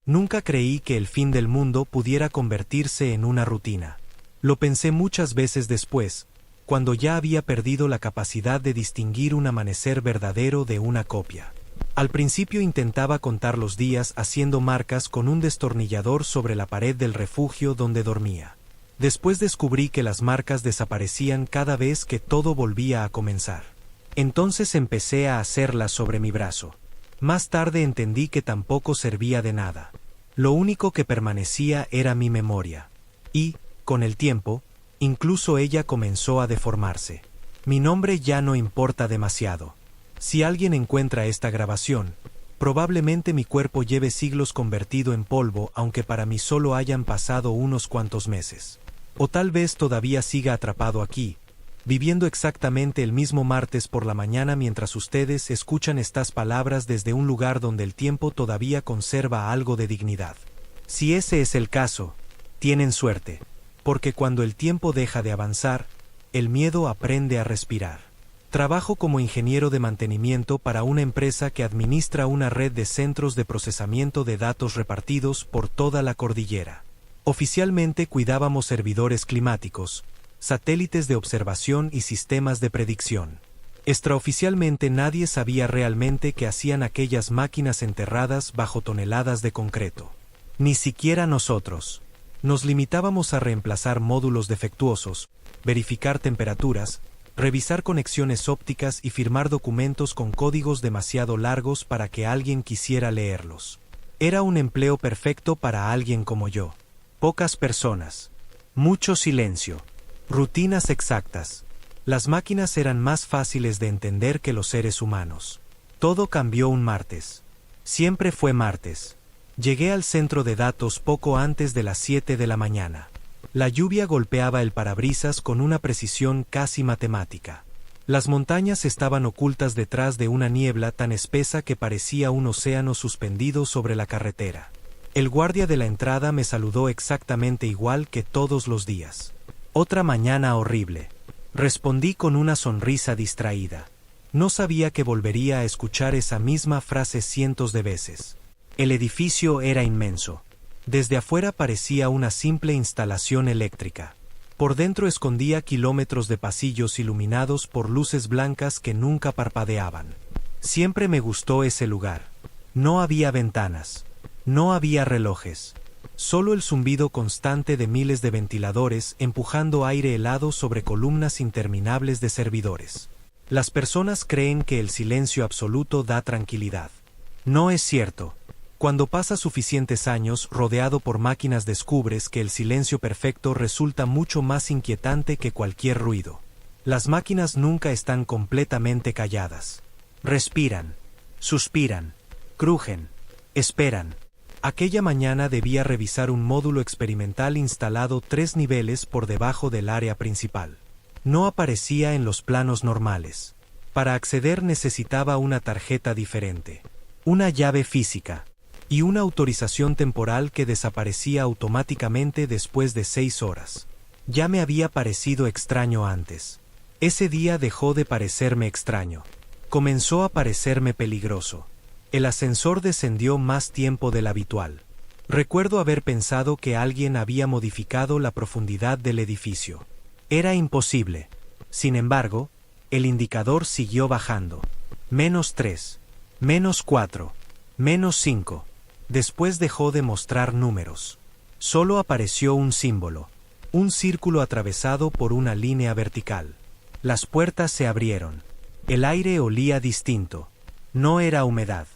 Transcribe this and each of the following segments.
Nunca creí que el fin del mundo pudiera convertirse en una rutina. Lo pensé muchas veces después, cuando ya había perdido la capacidad de distinguir un amanecer verdadero de una copia. Al principio intentaba contar los días haciendo marcas con un destornillador sobre la pared del refugio donde dormía. Después descubrí que las marcas desaparecían cada vez que todo volvía a comenzar. Entonces empecé a hacerlas sobre mi brazo. Más tarde entendí que tampoco servía de nada. Lo único que permanecía era mi memoria. Y, con el tiempo, incluso ella comenzó a deformarse. Mi nombre ya no importa demasiado. Si alguien encuentra esta grabación, probablemente mi cuerpo lleve siglos convertido en polvo, aunque para mí solo hayan pasado unos cuantos meses. O tal vez todavía siga atrapado aquí, viviendo exactamente el mismo martes por la mañana mientras ustedes escuchan estas palabras desde un lugar donde el tiempo todavía conserva algo de dignidad. Si ese es el caso, tienen suerte, porque cuando el tiempo deja de avanzar, el miedo aprende a respirar. Trabajo como ingeniero de mantenimiento para una empresa que administra una red de centros de procesamiento de datos repartidos por toda la cordillera. Oficialmente cuidábamos servidores climáticos, satélites de observación y sistemas de predicción. Extraoficialmente nadie sabía realmente qué hacían aquellas máquinas enterradas bajo toneladas de concreto. Ni siquiera nosotros. Nos limitábamos a reemplazar módulos defectuosos, verificar temperaturas, revisar conexiones ópticas y firmar documentos con códigos demasiado largos para que alguien quisiera leerlos. Era un empleo perfecto para alguien como yo. Pocas personas. Mucho silencio. Rutinas exactas. Las máquinas eran más fáciles de entender que los seres humanos. Todo cambió un martes. Siempre fue martes. Llegué al centro de datos poco antes de las 7 de la mañana. La lluvia golpeaba el parabrisas con una precisión casi matemática. Las montañas estaban ocultas detrás de una niebla tan espesa que parecía un océano suspendido sobre la carretera. El guardia de la entrada me saludó exactamente igual que todos los días. Otra mañana horrible. Respondí con una sonrisa distraída. No sabía que volvería a escuchar esa misma frase cientos de veces. El edificio era inmenso. Desde afuera parecía una simple instalación eléctrica. Por dentro escondía kilómetros de pasillos iluminados por luces blancas que nunca parpadeaban. Siempre me gustó ese lugar. No había ventanas. No había relojes. Solo el zumbido constante de miles de ventiladores empujando aire helado sobre columnas interminables de servidores. Las personas creen que el silencio absoluto da tranquilidad. No es cierto. Cuando pasas suficientes años rodeado por máquinas descubres que el silencio perfecto resulta mucho más inquietante que cualquier ruido. Las máquinas nunca están completamente calladas. Respiran, suspiran, crujen, esperan. Aquella mañana debía revisar un módulo experimental instalado 3 niveles por debajo del área principal. No aparecía en los planos normales. Para acceder necesitaba una tarjeta diferente, una llave física y una autorización temporal que desaparecía automáticamente después de 6 horas. Ya me había parecido extraño antes. Ese día dejó de parecerme extraño. Comenzó a parecerme peligroso. El ascensor descendió más tiempo del habitual. Recuerdo haber pensado que alguien había modificado la profundidad del edificio. Era imposible. Sin embargo, el indicador siguió bajando. -3, -4, -5. Después dejó de mostrar números. Solo apareció un símbolo. Un círculo atravesado por una línea vertical. Las puertas se abrieron. El aire olía distinto. No era humedad.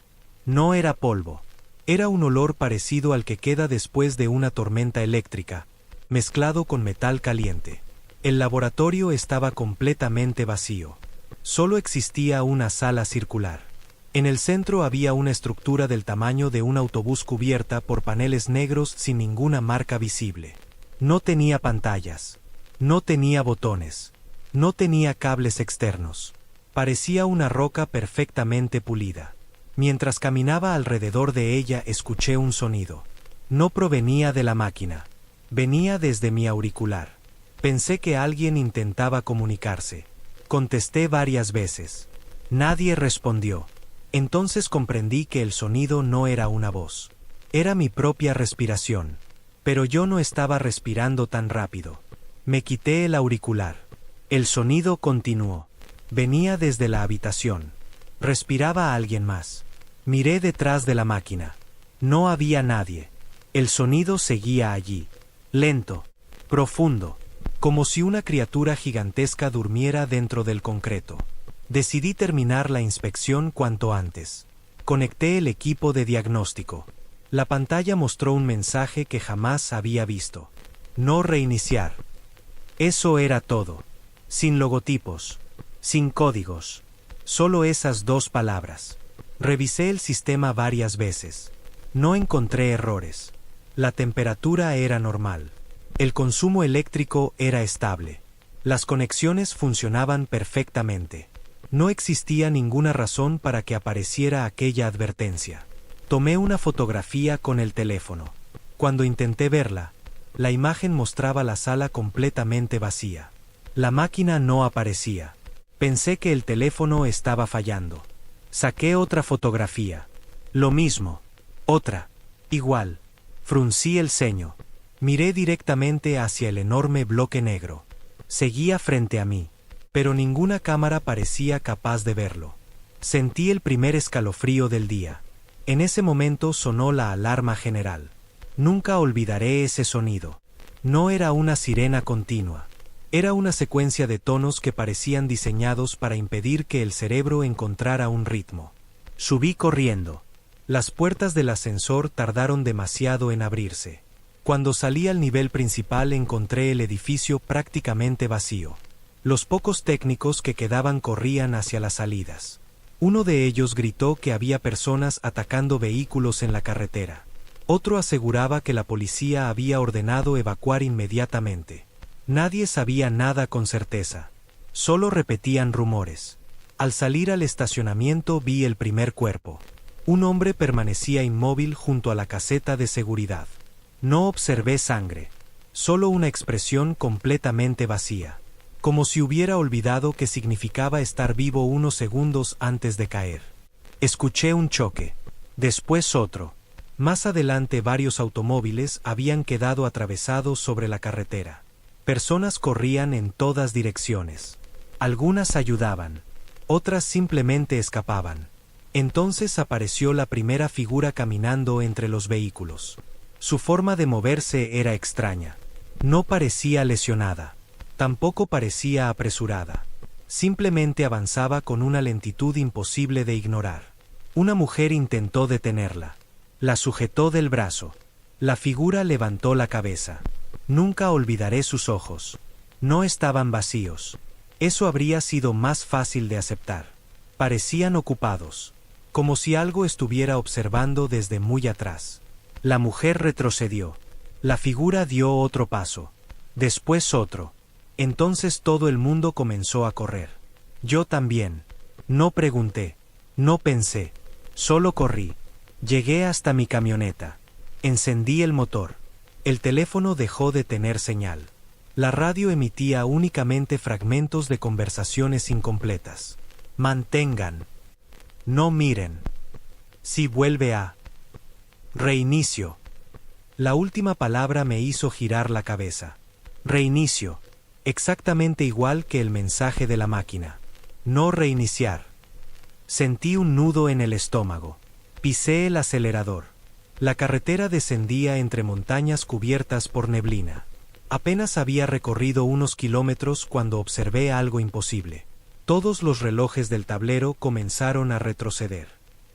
No era polvo. Era un olor parecido al que queda después de una tormenta eléctrica, mezclado con metal caliente. El laboratorio estaba completamente vacío. Solo existía una sala circular. En el centro había una estructura del tamaño de un autobús cubierta por paneles negros sin ninguna marca visible. No tenía pantallas. No tenía botones. No tenía cables externos. Parecía una roca perfectamente pulida. Mientras caminaba alrededor de ella escuché un sonido. No provenía de la máquina. Venía desde mi auricular. Pensé que alguien intentaba comunicarse. Contesté varias veces. Nadie respondió. Entonces comprendí que el sonido no era una voz. Era mi propia respiración. Pero yo no estaba respirando tan rápido. Me quité el auricular. El sonido continuó. Venía desde la habitación. Respiraba alguien más. Miré detrás de la máquina. No había nadie. El sonido seguía allí. Lento. Profundo. Como si una criatura gigantesca durmiera dentro del concreto. Decidí terminar la inspección cuanto antes. Conecté el equipo de diagnóstico. La pantalla mostró un mensaje que jamás había visto. No reiniciar. Eso era todo. Sin logotipos. Sin códigos. Solo esas 2 palabras. Revisé el sistema varias veces. No encontré errores. La temperatura era normal. El consumo eléctrico era estable. Las conexiones funcionaban perfectamente. No existía ninguna razón para que apareciera aquella advertencia. Tomé una fotografía con el teléfono. Cuando intenté verla, la imagen mostraba la sala completamente vacía. La máquina no aparecía. Pensé que el teléfono estaba fallando. Saqué otra fotografía. Lo mismo. Otra. Igual. Fruncí el ceño. Miré directamente hacia el enorme bloque negro. Seguía frente a mí, pero ninguna cámara parecía capaz de verlo. Sentí el primer escalofrío del día. En ese momento sonó la alarma general. Nunca olvidaré ese sonido. No era una sirena continua. Era una secuencia de tonos que parecían diseñados para impedir que el cerebro encontrara un ritmo. Subí corriendo. Las puertas del ascensor tardaron demasiado en abrirse. Cuando salí al nivel principal encontré el edificio prácticamente vacío. Los pocos técnicos que quedaban corrían hacia las salidas. Uno de ellos gritó que había personas atacando vehículos en la carretera. Otro aseguraba que la policía había ordenado evacuar inmediatamente. Nadie sabía nada con certeza. Solo repetían rumores. Al salir al estacionamiento vi el primer cuerpo. Un hombre permanecía inmóvil junto a la caseta de seguridad. No observé sangre. Solo una expresión completamente vacía. Como si hubiera olvidado qué significaba estar vivo unos segundos antes de caer. Escuché un choque. Después otro. Más adelante varios automóviles habían quedado atravesados sobre la carretera. Personas corrían en todas direcciones. Algunas ayudaban. Otras simplemente escapaban. Entonces apareció la primera figura caminando entre los vehículos. Su forma de moverse era extraña. No parecía lesionada. Tampoco parecía apresurada. Simplemente avanzaba con una lentitud imposible de ignorar. Una mujer intentó detenerla. La sujetó del brazo. La figura levantó la cabeza. Nunca olvidaré sus ojos. No estaban vacíos. Eso habría sido más fácil de aceptar. Parecían ocupados. Como si algo estuviera observando desde muy atrás. La mujer retrocedió. La figura dio otro paso. Después otro. Entonces todo el mundo comenzó a correr. Yo también. No pregunté. No pensé. Solo corrí. Llegué hasta mi camioneta. Encendí el motor. El teléfono dejó de tener señal. La radio emitía únicamente fragmentos de conversaciones incompletas. Mantengan. No miren. Si vuelve a. Reinicio. La última palabra me hizo girar la cabeza. Reinicio. Exactamente igual que el mensaje de la máquina. No reiniciar. Sentí un nudo en el estómago. Pisé el acelerador. La carretera descendía entre montañas cubiertas por neblina. Apenas había recorrido unos kilómetros cuando observé algo imposible. Todos los relojes del tablero comenzaron a retroceder.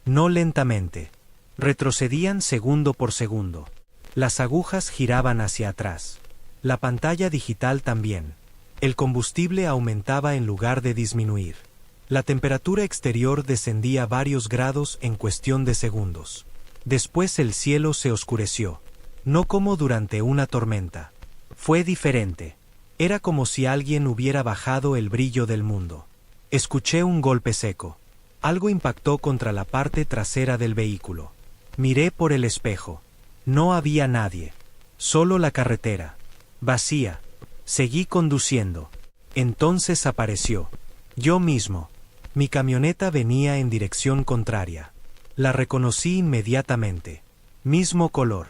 No lentamente. Retrocedían segundo por segundo. Las agujas giraban hacia atrás. La pantalla digital también. El combustible aumentaba en lugar de disminuir. La temperatura exterior descendía varios grados en cuestión de segundos. Después el cielo se oscureció. No como durante una tormenta. Fue diferente. Era como si alguien hubiera bajado el brillo del mundo. Escuché un golpe seco. Algo impactó contra la parte trasera del vehículo. Miré por el espejo. No había nadie. Solo la carretera. Vacía. Seguí conduciendo. Entonces apareció. Yo mismo. Mi camioneta venía en dirección contraria. La reconocí inmediatamente. Mismo color.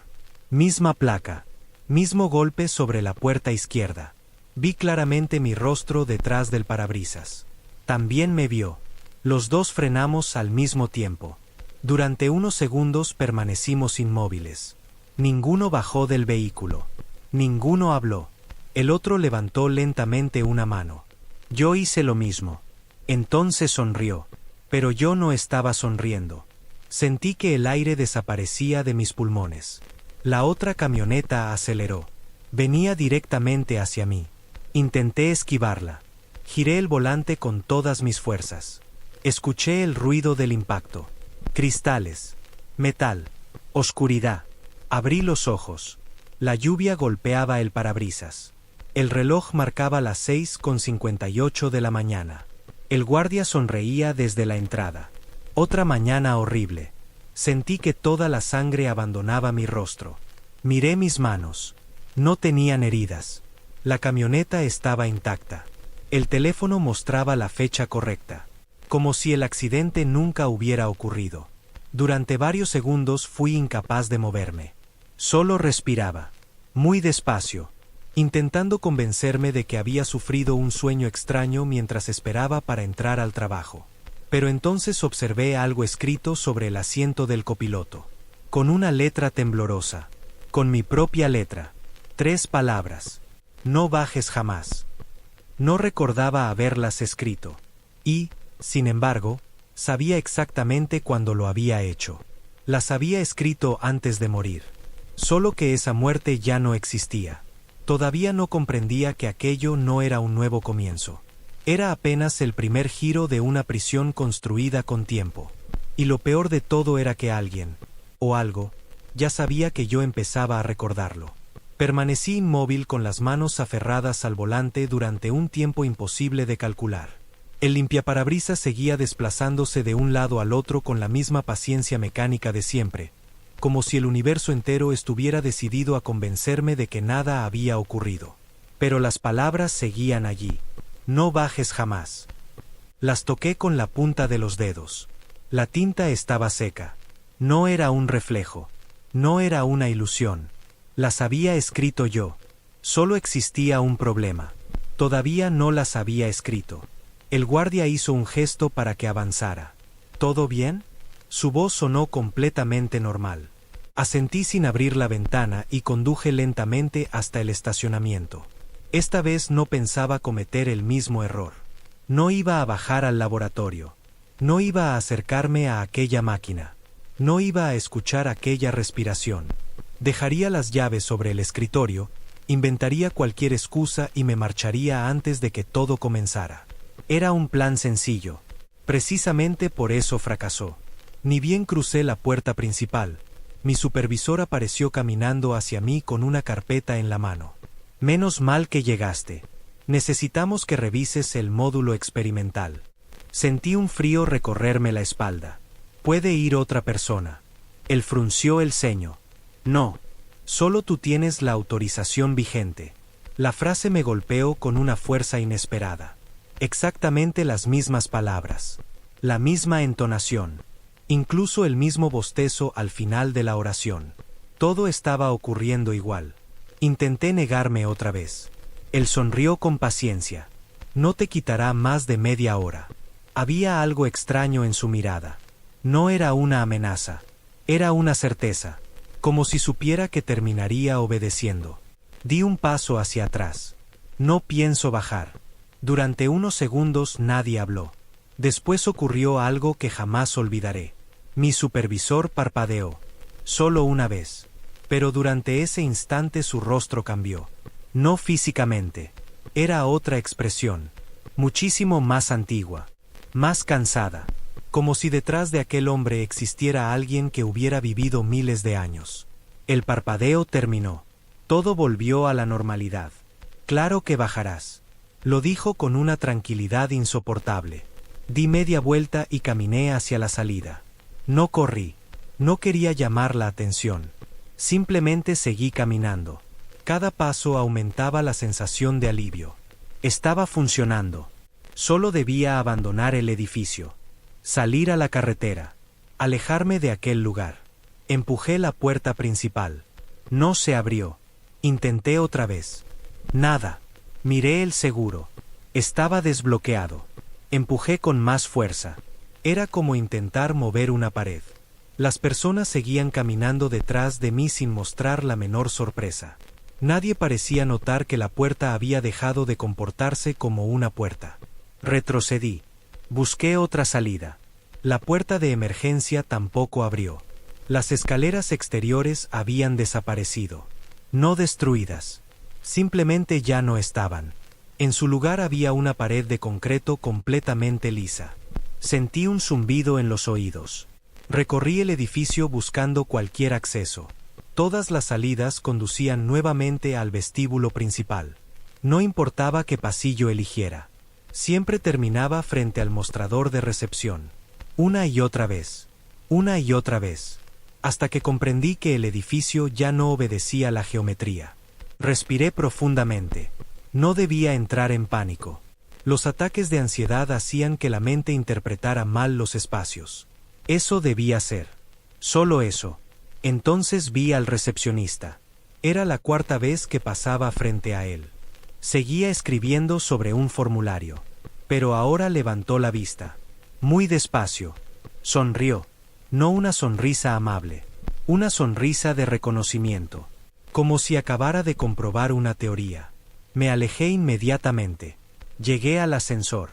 Misma placa. Mismo golpe sobre la puerta izquierda. Vi claramente mi rostro detrás del parabrisas. También me vio. Los dos frenamos al mismo tiempo. Durante unos segundos permanecimos inmóviles. Ninguno bajó del vehículo. Ninguno habló. El otro levantó lentamente una mano. Yo hice lo mismo. Entonces sonrió. Pero yo no estaba sonriendo. Sentí que el aire desaparecía de mis pulmones. La otra camioneta aceleró. Venía directamente hacia mí. Intenté esquivarla. Giré el volante con todas mis fuerzas. Escuché el ruido del impacto. Cristales. Metal. Oscuridad. Abrí los ojos. La lluvia golpeaba el parabrisas. El reloj marcaba las 6:58 de la mañana. El guardia sonreía desde la entrada. Otra mañana horrible. Sentí que toda la sangre abandonaba mi rostro. Miré mis manos. No tenían heridas. La camioneta estaba intacta. El teléfono mostraba la fecha correcta. Como si el accidente nunca hubiera ocurrido. Durante varios segundos fui incapaz de moverme. Solo respiraba. Muy despacio. Intentando convencerme de que había sufrido un sueño extraño mientras esperaba para entrar al trabajo. Pero entonces observé algo escrito sobre el asiento del copiloto. Con una letra temblorosa. Con mi propia letra. 3 palabras. No bajes jamás. No recordaba haberlas escrito. Y, sin embargo, sabía exactamente cuándo lo había hecho. Las había escrito antes de morir. Solo que esa muerte ya no existía. Todavía no comprendía que aquello no era un nuevo comienzo. Era apenas el primer giro de una prisión construida con tiempo. Y lo peor de todo era que alguien, o algo, ya sabía que yo empezaba a recordarlo. Permanecí inmóvil con las manos aferradas al volante durante un tiempo imposible de calcular. El limpiaparabrisas seguía desplazándose de un lado al otro con la misma paciencia mecánica de siempre, como si el universo entero estuviera decidido a convencerme de que nada había ocurrido. Pero las palabras seguían allí. No bajes jamás. Las toqué con la punta de los dedos. La tinta estaba seca. No era un reflejo. No era una ilusión. Las había escrito yo. Solo existía un problema. Todavía no las había escrito. El guardia hizo un gesto para que avanzara. ¿Todo bien? Su voz sonó completamente normal. Asentí sin abrir la ventana y conduje lentamente hasta el estacionamiento. Esta vez no pensaba cometer el mismo error. No iba a bajar al laboratorio. No iba a acercarme a aquella máquina. No iba a escuchar aquella respiración. Dejaría las llaves sobre el escritorio, inventaría cualquier excusa y me marcharía antes de que todo comenzara. Era un plan sencillo. Precisamente por eso fracasó. Ni bien crucé la puerta principal. Mi supervisor apareció caminando hacia mí con una carpeta en la mano. Menos mal que llegaste. Necesitamos que revises el módulo experimental. Sentí un frío recorrerme la espalda. ¿Puede ir otra persona? Él frunció el ceño. No. Solo tú tienes la autorización vigente. La frase me golpeó con una fuerza inesperada. Exactamente las mismas palabras. La misma entonación. Incluso el mismo bostezo al final de la oración. Todo estaba ocurriendo igual. Intenté negarme otra vez. Él sonrió con paciencia. No te quitará más de media hora. Había algo extraño en su mirada. No era una amenaza. Era una certeza. Como si supiera que terminaría obedeciendo. Di un paso hacia atrás. No pienso bajar. Durante unos segundos nadie habló. Después ocurrió algo que jamás olvidaré. Mi supervisor parpadeó. Solo una vez. Pero durante ese instante su rostro cambió. No físicamente. Era otra expresión. Muchísimo más antigua. Más cansada. Como si detrás de aquel hombre existiera alguien que hubiera vivido miles de años. El parpadeo terminó. Todo volvió a la normalidad. Claro que bajarás. Lo dijo con una tranquilidad insoportable. Di media vuelta y caminé hacia la salida. No corrí. No quería llamar la atención. Simplemente seguí caminando. Cada paso aumentaba la sensación de alivio. Estaba funcionando. Solo debía abandonar el edificio. Salir a la carretera. Alejarme de aquel lugar. Empujé la puerta principal. No se abrió. Intenté otra vez. Nada. Miré el seguro. Estaba desbloqueado. Empujé con más fuerza. Era como intentar mover una pared. Las personas seguían caminando detrás de mí sin mostrar la menor sorpresa. Nadie parecía notar que la puerta había dejado de comportarse como una puerta. Retrocedí. Busqué otra salida. La puerta de emergencia tampoco abrió. Las escaleras exteriores habían desaparecido. No destruidas. Simplemente ya no estaban. En su lugar había una pared de concreto completamente lisa. Sentí un zumbido en los oídos. Recorrí el edificio buscando cualquier acceso. Todas las salidas conducían nuevamente al vestíbulo principal. No importaba qué pasillo eligiera. Siempre terminaba frente al mostrador de recepción. Una y otra vez. Una y otra vez. Hasta que comprendí que el edificio ya no obedecía la geometría. Respiré profundamente. No debía entrar en pánico. Los ataques de ansiedad hacían que la mente interpretara mal los espacios. Eso debía ser. Solo eso. Entonces vi al recepcionista. Era la cuarta vez que pasaba frente a él. Seguía escribiendo sobre un formulario. Pero ahora levantó la vista. Muy despacio. Sonrió. No una sonrisa amable. Una sonrisa de reconocimiento. Como si acabara de comprobar una teoría. Me alejé inmediatamente. Llegué al ascensor.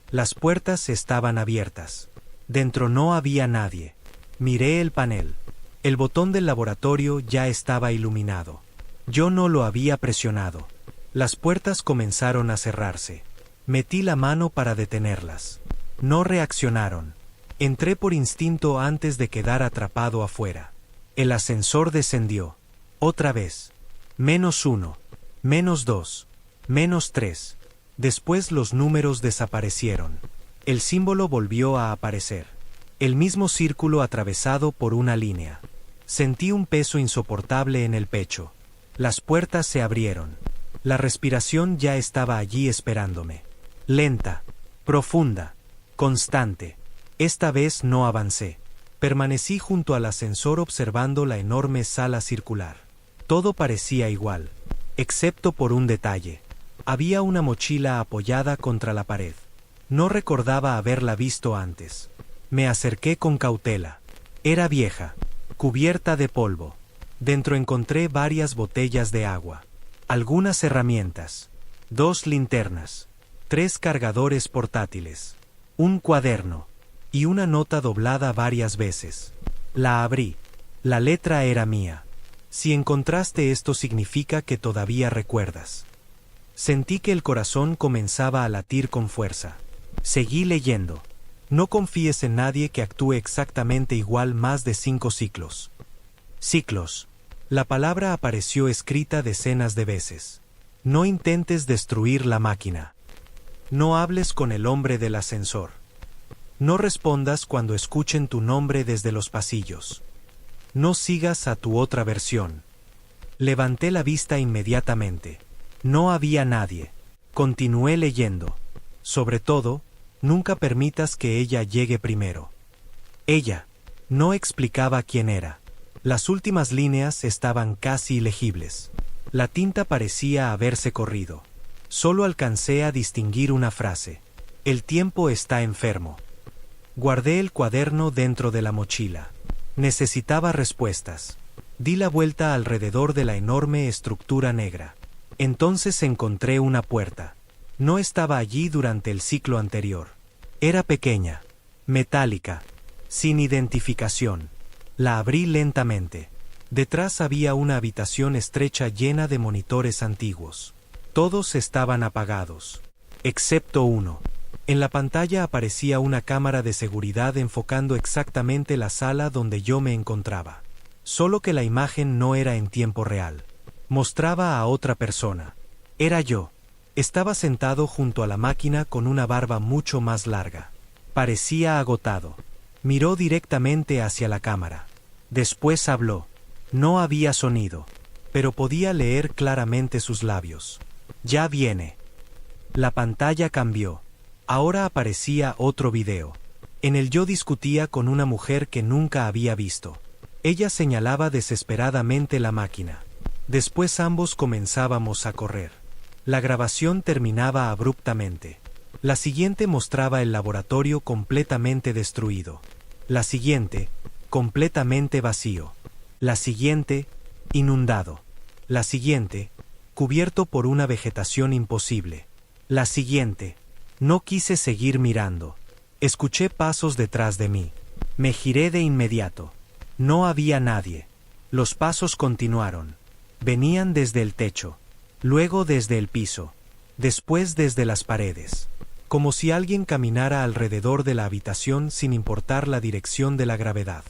Las puertas estaban abiertas. Dentro no había nadie. Miré el panel. El botón del laboratorio ya estaba iluminado. Yo no lo había presionado. Las puertas comenzaron a cerrarse. Metí la mano para detenerlas. No reaccionaron. Entré por instinto antes de quedar atrapado afuera. El ascensor descendió. Otra vez. -1. -2. -3. Después los números desaparecieron. El símbolo volvió a aparecer. El mismo círculo atravesado por una línea. Sentí un peso insoportable en el pecho. Las puertas se abrieron. La respiración ya estaba allí esperándome. Lenta, profunda, constante. Esta vez no avancé. Permanecí junto al ascensor observando la enorme sala circular. Todo parecía igual, excepto por un detalle. Había una mochila apoyada contra la pared. No recordaba haberla visto antes. Me acerqué con cautela. Era vieja, cubierta de polvo. Dentro encontré varias botellas de agua, algunas herramientas, 2 linternas, 3 cargadores portátiles, un cuaderno y una nota doblada varias veces. La abrí. La letra era mía. Si encontraste esto significa que todavía recuerdas. Sentí que el corazón comenzaba a latir con fuerza. Seguí leyendo. No confíes en nadie que actúe exactamente igual más de 5 ciclos. Ciclos. La palabra apareció escrita decenas de veces. No intentes destruir la máquina. No hables con el hombre del ascensor. No respondas cuando escuchen tu nombre desde los pasillos. No sigas a tu otra versión. Levanté la vista inmediatamente. No había nadie. Continué leyendo. Sobre todo, nunca permitas que ella llegue primero. Ella. No explicaba quién era. Las últimas líneas estaban casi ilegibles. La tinta parecía haberse corrido. Solo alcancé a distinguir una frase. El tiempo está enfermo. Guardé el cuaderno dentro de la mochila. Necesitaba respuestas. Di la vuelta alrededor de la enorme estructura negra. Entonces encontré una puerta. No estaba allí durante el ciclo anterior. Era pequeña, metálica, sin identificación. La abrí lentamente. Detrás había una habitación estrecha llena de monitores antiguos. Todos estaban apagados, excepto uno. En la pantalla aparecía una cámara de seguridad enfocando exactamente la sala donde yo me encontraba. Solo que la imagen no era en tiempo real. Mostraba a otra persona. Era yo. Estaba sentado junto a la máquina con una barba mucho más larga. Parecía agotado. Miró directamente hacia la cámara. Después habló. No había sonido, pero podía leer claramente sus labios. Ya viene. La pantalla cambió. Ahora aparecía otro video. En el yo discutía con una mujer que nunca había visto. Ella señalaba desesperadamente la máquina. Después ambos comenzábamos a correr. La grabación terminaba abruptamente. La siguiente mostraba el laboratorio completamente destruido. La siguiente, completamente vacío. La siguiente, inundado. La siguiente, cubierto por una vegetación imposible. La siguiente. No quise seguir mirando. Escuché pasos detrás de mí. Me giré de inmediato. No había nadie. Los pasos continuaron. Venían desde el techo, luego desde el piso, después desde las paredes. Como si alguien caminara alrededor de la habitación sin importar la dirección de la gravedad.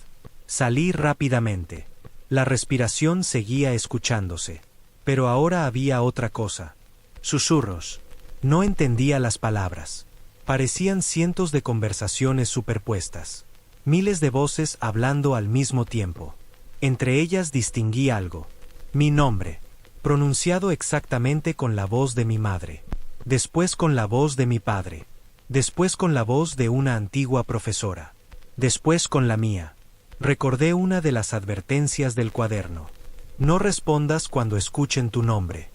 Salí rápidamente. La respiración seguía escuchándose. Pero ahora había otra cosa. Susurros. No entendía las palabras. Parecían cientos de conversaciones superpuestas. Miles de voces hablando al mismo tiempo. Entre ellas distinguí algo. Mi nombre, pronunciado exactamente con la voz de mi madre. Después con la voz de mi padre. Después con la voz de una antigua profesora. Después con la mía. Recordé una de las advertencias del cuaderno. No respondas cuando escuchen tu nombre.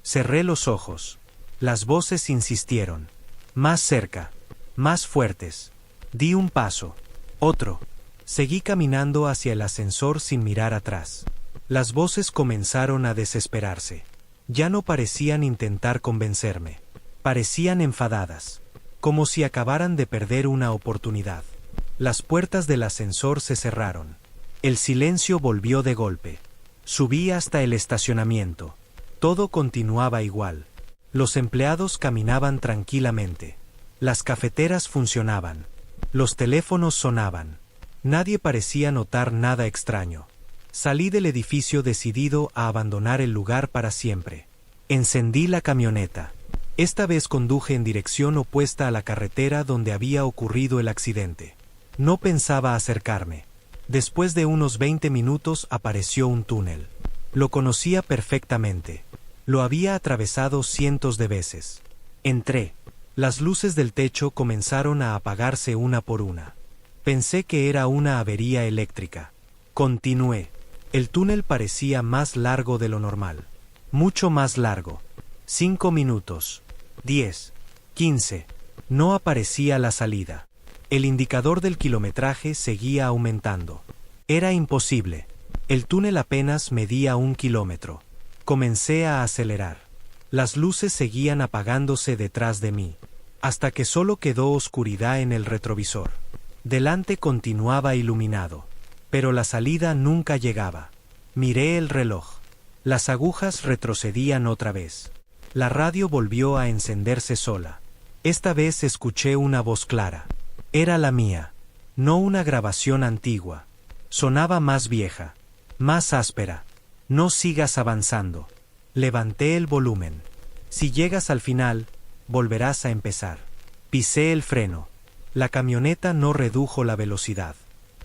Cerré los ojos. Las voces insistieron. Más cerca. Más fuertes. Di un paso. Otro. Seguí caminando hacia el ascensor sin mirar atrás. Las voces comenzaron a desesperarse. Ya no parecían intentar convencerme. Parecían enfadadas. Como si acabaran de perder una oportunidad. Las puertas del ascensor se cerraron. El silencio volvió de golpe. Subí hasta el estacionamiento. Todo continuaba igual. Los empleados caminaban tranquilamente. Las cafeteras funcionaban. Los teléfonos sonaban. Nadie parecía notar nada extraño. Salí del edificio decidido a abandonar el lugar para siempre. Encendí la camioneta. Esta vez conduje en dirección opuesta a la carretera donde había ocurrido el accidente. No pensaba acercarme. Después de unos 20 minutos apareció un túnel. Lo conocía perfectamente. Lo había atravesado cientos de veces. Entré. Las luces del techo comenzaron a apagarse una por una. Pensé que era una avería eléctrica. Continué. El túnel parecía más largo de lo normal. Mucho más largo. 5 minutos. 10. 15. No aparecía la salida. El indicador del kilometraje seguía aumentando. Era imposible. El túnel apenas medía 1 kilómetro. Comencé a acelerar. Las luces seguían apagándose detrás de mí, hasta que solo quedó oscuridad en el retrovisor. Delante continuaba iluminado, pero la salida nunca llegaba. Miré el reloj. Las agujas retrocedían otra vez. La radio volvió a encenderse sola. Esta vez escuché una voz clara. Era la mía, no una grabación antigua. Sonaba más vieja, más áspera. No sigas avanzando. Levanté el volumen. Si llegas al final, volverás a empezar. Pisé el freno. La camioneta no redujo la velocidad.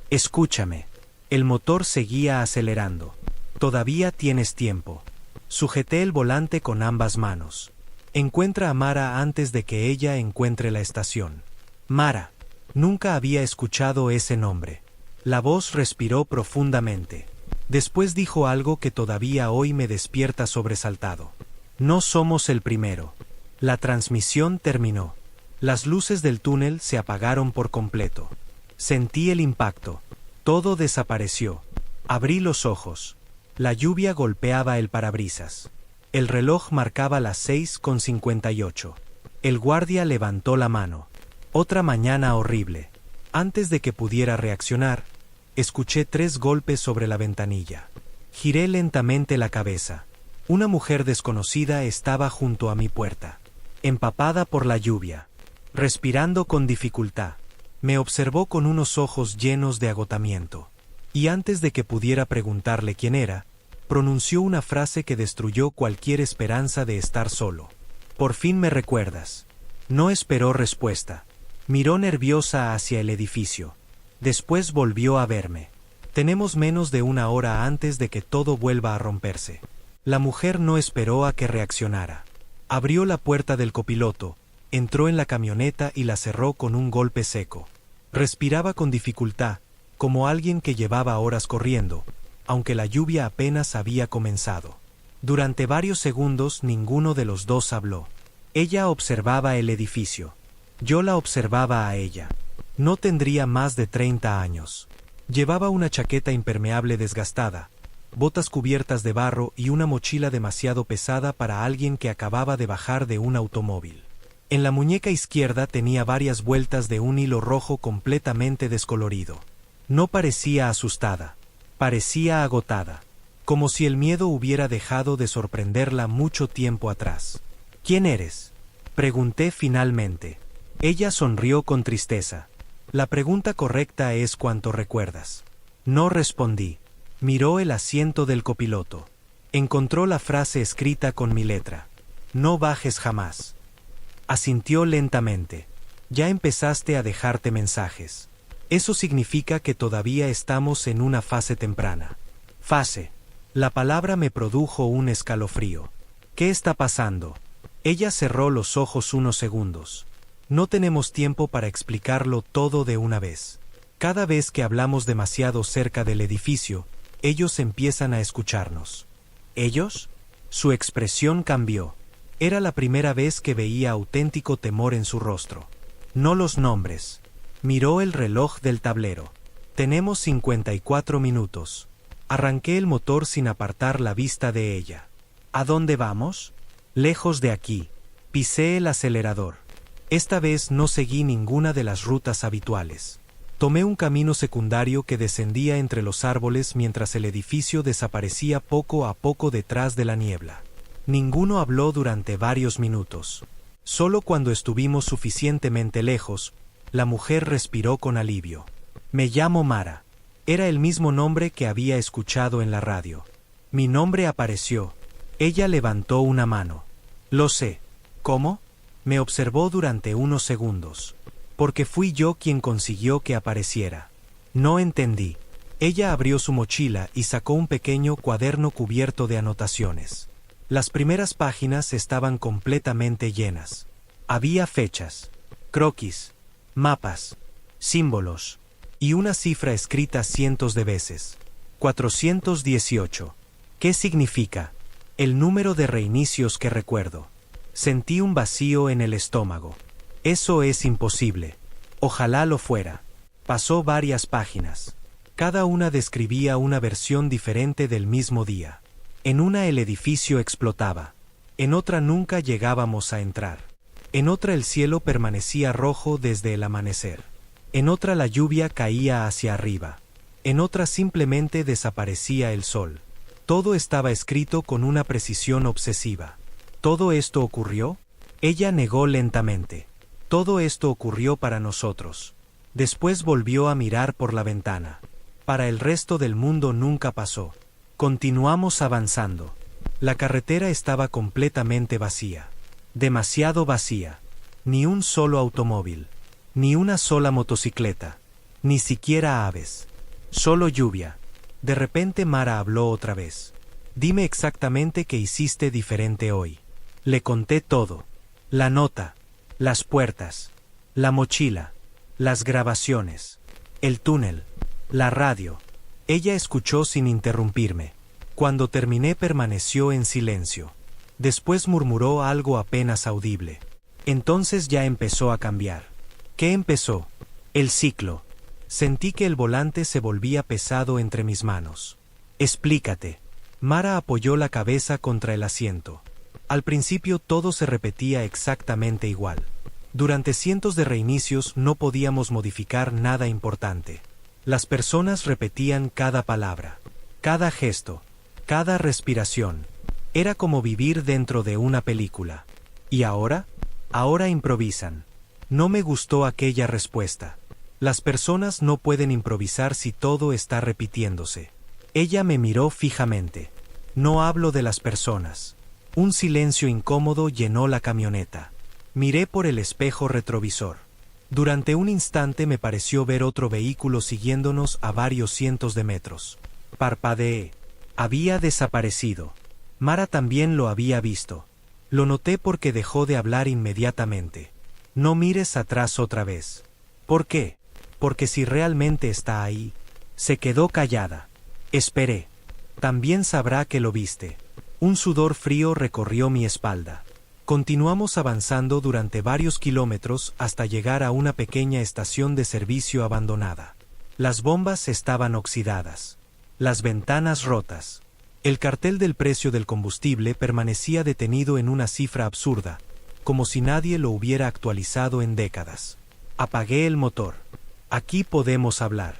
Escúchame. El motor seguía acelerando. Todavía tienes tiempo. Sujeté el volante con ambas manos. Encuentra a Mara antes de que ella encuentre la estación. Mara. Nunca había escuchado ese nombre. La voz respiró profundamente. Después dijo algo que todavía hoy me despierta sobresaltado. No somos el primero. La transmisión terminó. Las luces del túnel se apagaron por completo. Sentí el impacto. Todo desapareció. Abrí los ojos. La lluvia golpeaba el parabrisas. El reloj marcaba las 6:58. El guardia levantó la mano. Otra mañana horrible. Antes de que pudiera reaccionar, escuché 3 golpes sobre la ventanilla. Giré lentamente la cabeza. Una mujer desconocida estaba junto a mi puerta, empapada por la lluvia, respirando con dificultad. Me observó con unos ojos llenos de agotamiento, y antes de que pudiera preguntarle quién era, pronunció una frase que destruyó cualquier esperanza de estar solo. Por fin me recuerdas. No esperó respuesta. Miró nerviosa hacia el edificio. Después volvió a verme. Tenemos menos de 1 hora antes de que todo vuelva a romperse. La mujer no esperó a que reaccionara. Abrió la puerta del copiloto, entró en la camioneta y la cerró con un golpe seco. Respiraba con dificultad, como alguien que llevaba horas corriendo, aunque la lluvia apenas había comenzado. Durante varios segundos ninguno de los dos habló. Ella observaba el edificio. Yo la observaba a ella. No tendría más de 30 años. Llevaba una chaqueta impermeable desgastada, botas cubiertas de barro y una mochila demasiado pesada para alguien que acababa de bajar de un automóvil. En la muñeca izquierda tenía varias vueltas de un hilo rojo completamente descolorido. No parecía asustada. Parecía agotada. Como si el miedo hubiera dejado de sorprenderla mucho tiempo atrás. ¿Quién eres?, pregunté finalmente. Ella sonrió con tristeza. La pregunta correcta es ¿cuánto recuerdas? No respondí. Miró el asiento del copiloto. Encontró la frase escrita con mi letra. No bajes jamás. Asintió lentamente. Ya empezaste a dejarte mensajes. Eso significa que todavía estamos en una fase temprana. Fase. La palabra me produjo un escalofrío. ¿Qué está pasando? Ella cerró los ojos unos segundos. No tenemos tiempo para explicarlo todo de una vez. Cada vez que hablamos demasiado cerca del edificio, ellos empiezan a escucharnos. ¿Ellos? Su expresión cambió. Era la primera vez que veía auténtico temor en su rostro. No los nombres. Miró el reloj del tablero. Tenemos 54 minutos. Arranqué el motor sin apartar la vista de ella. ¿A dónde vamos? Lejos de aquí. Pisé el acelerador. Esta vez no seguí ninguna de las rutas habituales. Tomé un camino secundario que descendía entre los árboles mientras el edificio desaparecía poco a poco detrás de la niebla. Ninguno habló durante varios minutos. Solo cuando estuvimos suficientemente lejos, la mujer respiró con alivio. Me llamo Mara. Era el mismo nombre que había escuchado en la radio. Mi nombre apareció. Ella levantó una mano. Lo sé. ¿Cómo? Me observó durante unos segundos. Porque fui yo quien consiguió que apareciera. No entendí. Ella abrió su mochila y sacó un pequeño cuaderno cubierto de anotaciones. Las primeras páginas estaban completamente llenas. Había fechas, croquis, mapas, símbolos, y una cifra escrita cientos de veces. 418. ¿Qué significa? El número de reinicios que recuerdo. Sentí un vacío en el estómago. Eso es imposible. Ojalá lo fuera. Pasó varias páginas. Cada una describía una versión diferente del mismo día. En una el edificio explotaba. En otra nunca llegábamos a entrar. En otra el cielo permanecía rojo desde el amanecer. En otra la lluvia caía hacia arriba. En otra simplemente desaparecía el sol. Todo estaba escrito con una precisión obsesiva. ¿Todo esto ocurrió? Ella negó lentamente. Todo esto ocurrió para nosotros. Después volvió a mirar por la ventana. Para el resto del mundo nunca pasó. Continuamos avanzando. La carretera estaba completamente vacía. Demasiado vacía. Ni un solo automóvil. Ni una sola motocicleta. Ni siquiera aves. Solo lluvia. De repente Mara habló otra vez. Dime exactamente qué hiciste diferente hoy. Le conté todo. La nota. Las puertas. La mochila. Las grabaciones. El túnel. La radio. Ella escuchó sin interrumpirme. Cuando terminé permaneció en silencio. Después murmuró algo apenas audible. Entonces ya empezó a cambiar. ¿Qué empezó? El ciclo. Sentí que el volante se volvía pesado entre mis manos. Explícate. Mara apoyó la cabeza contra el asiento. Al principio todo se repetía exactamente igual. Durante cientos de reinicios no podíamos modificar nada importante. Las personas repetían cada palabra, cada gesto, cada respiración. Era como vivir dentro de una película. ¿Y ahora? Ahora improvisan. No me gustó aquella respuesta. Las personas no pueden improvisar si todo está repitiéndose. Ella me miró fijamente. No hablo de las personas. Un silencio incómodo llenó la camioneta. Miré por el espejo retrovisor. Durante un instante me pareció ver otro vehículo siguiéndonos a varios cientos de metros. Parpadeé. Había desaparecido. Mara también lo había visto. Lo noté porque dejó de hablar inmediatamente. No mires atrás otra vez. ¿Por qué? Porque si realmente está ahí, Se quedó callada. Esperé. También sabrá que lo viste. Un sudor frío recorrió mi espalda. Continuamos avanzando durante varios kilómetros hasta llegar a una pequeña estación de servicio abandonada. Las bombas estaban oxidadas. Las ventanas rotas. El cartel del precio del combustible permanecía detenido en una cifra absurda, como si nadie lo hubiera actualizado en décadas. Apagué el motor. Aquí podemos hablar.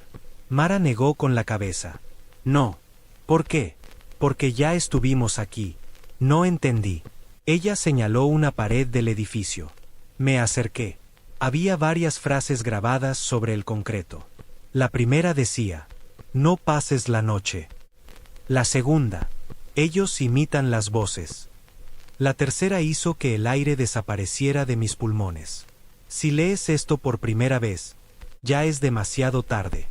Mara negó con la cabeza. No. ¿Por qué? Porque ya estuvimos aquí. No entendí. Ella señaló una pared del edificio. Me acerqué. Había varias frases grabadas sobre el concreto. La primera decía: no pases la noche. La segunda: ellos imitan las voces. La tercera hizo que el aire desapareciera de mis pulmones. Si lees esto por primera vez, ya es demasiado tarde.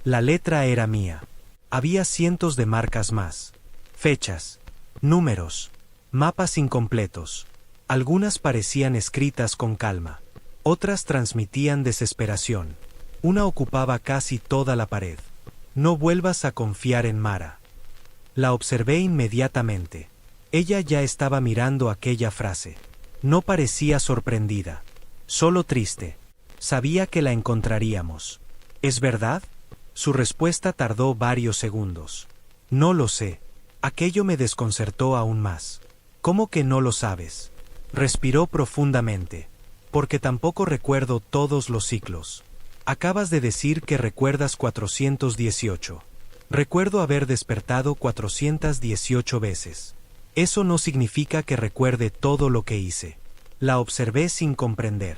La letra era mía. Había cientos de marcas más. Fechas, números, mapas incompletos. Algunas parecían escritas con calma. Otras transmitían desesperación. Una ocupaba casi toda la pared. No vuelvas a confiar en Mara. La observé inmediatamente. Ella ya estaba mirando aquella frase. No parecía sorprendida. Solo triste. Sabía que la encontraríamos. ¿Es verdad? Su respuesta tardó varios segundos. No lo sé. Aquello me desconcertó aún más. ¿Cómo que no lo sabes? Respiró profundamente. Porque tampoco recuerdo todos los ciclos. Acabas de decir que recuerdas 418. Recuerdo haber despertado 418 veces. Eso no significa que recuerde todo lo que hice. La observé sin comprender.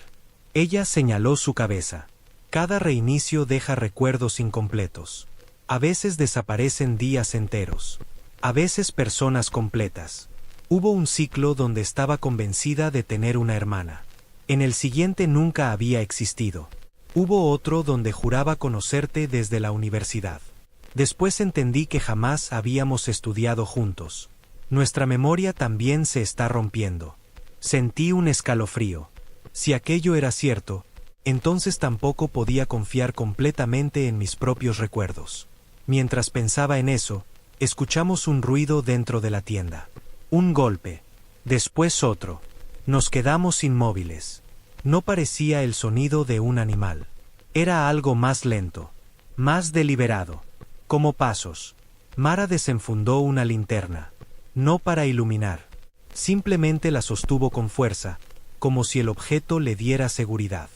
Ella señaló su cabeza. Cada reinicio deja recuerdos incompletos. A veces desaparecen días enteros. A veces personas completas. Hubo un ciclo donde estaba convencida de tener una hermana. En el siguiente nunca había existido. Hubo otro donde juraba conocerte desde la universidad. Después entendí que jamás habíamos estudiado juntos. Nuestra memoria también se está rompiendo. Sentí un escalofrío. Si aquello era cierto, entonces tampoco podía confiar completamente en mis propios recuerdos. Mientras pensaba en eso, escuchamos un ruido dentro de la tienda. Un golpe. Después otro. Nos quedamos inmóviles. No parecía el sonido de un animal. Era algo más lento. Más deliberado. Como pasos. Mara desenfundó una linterna. No para iluminar. Simplemente la sostuvo con fuerza, como si el objeto le diera seguridad.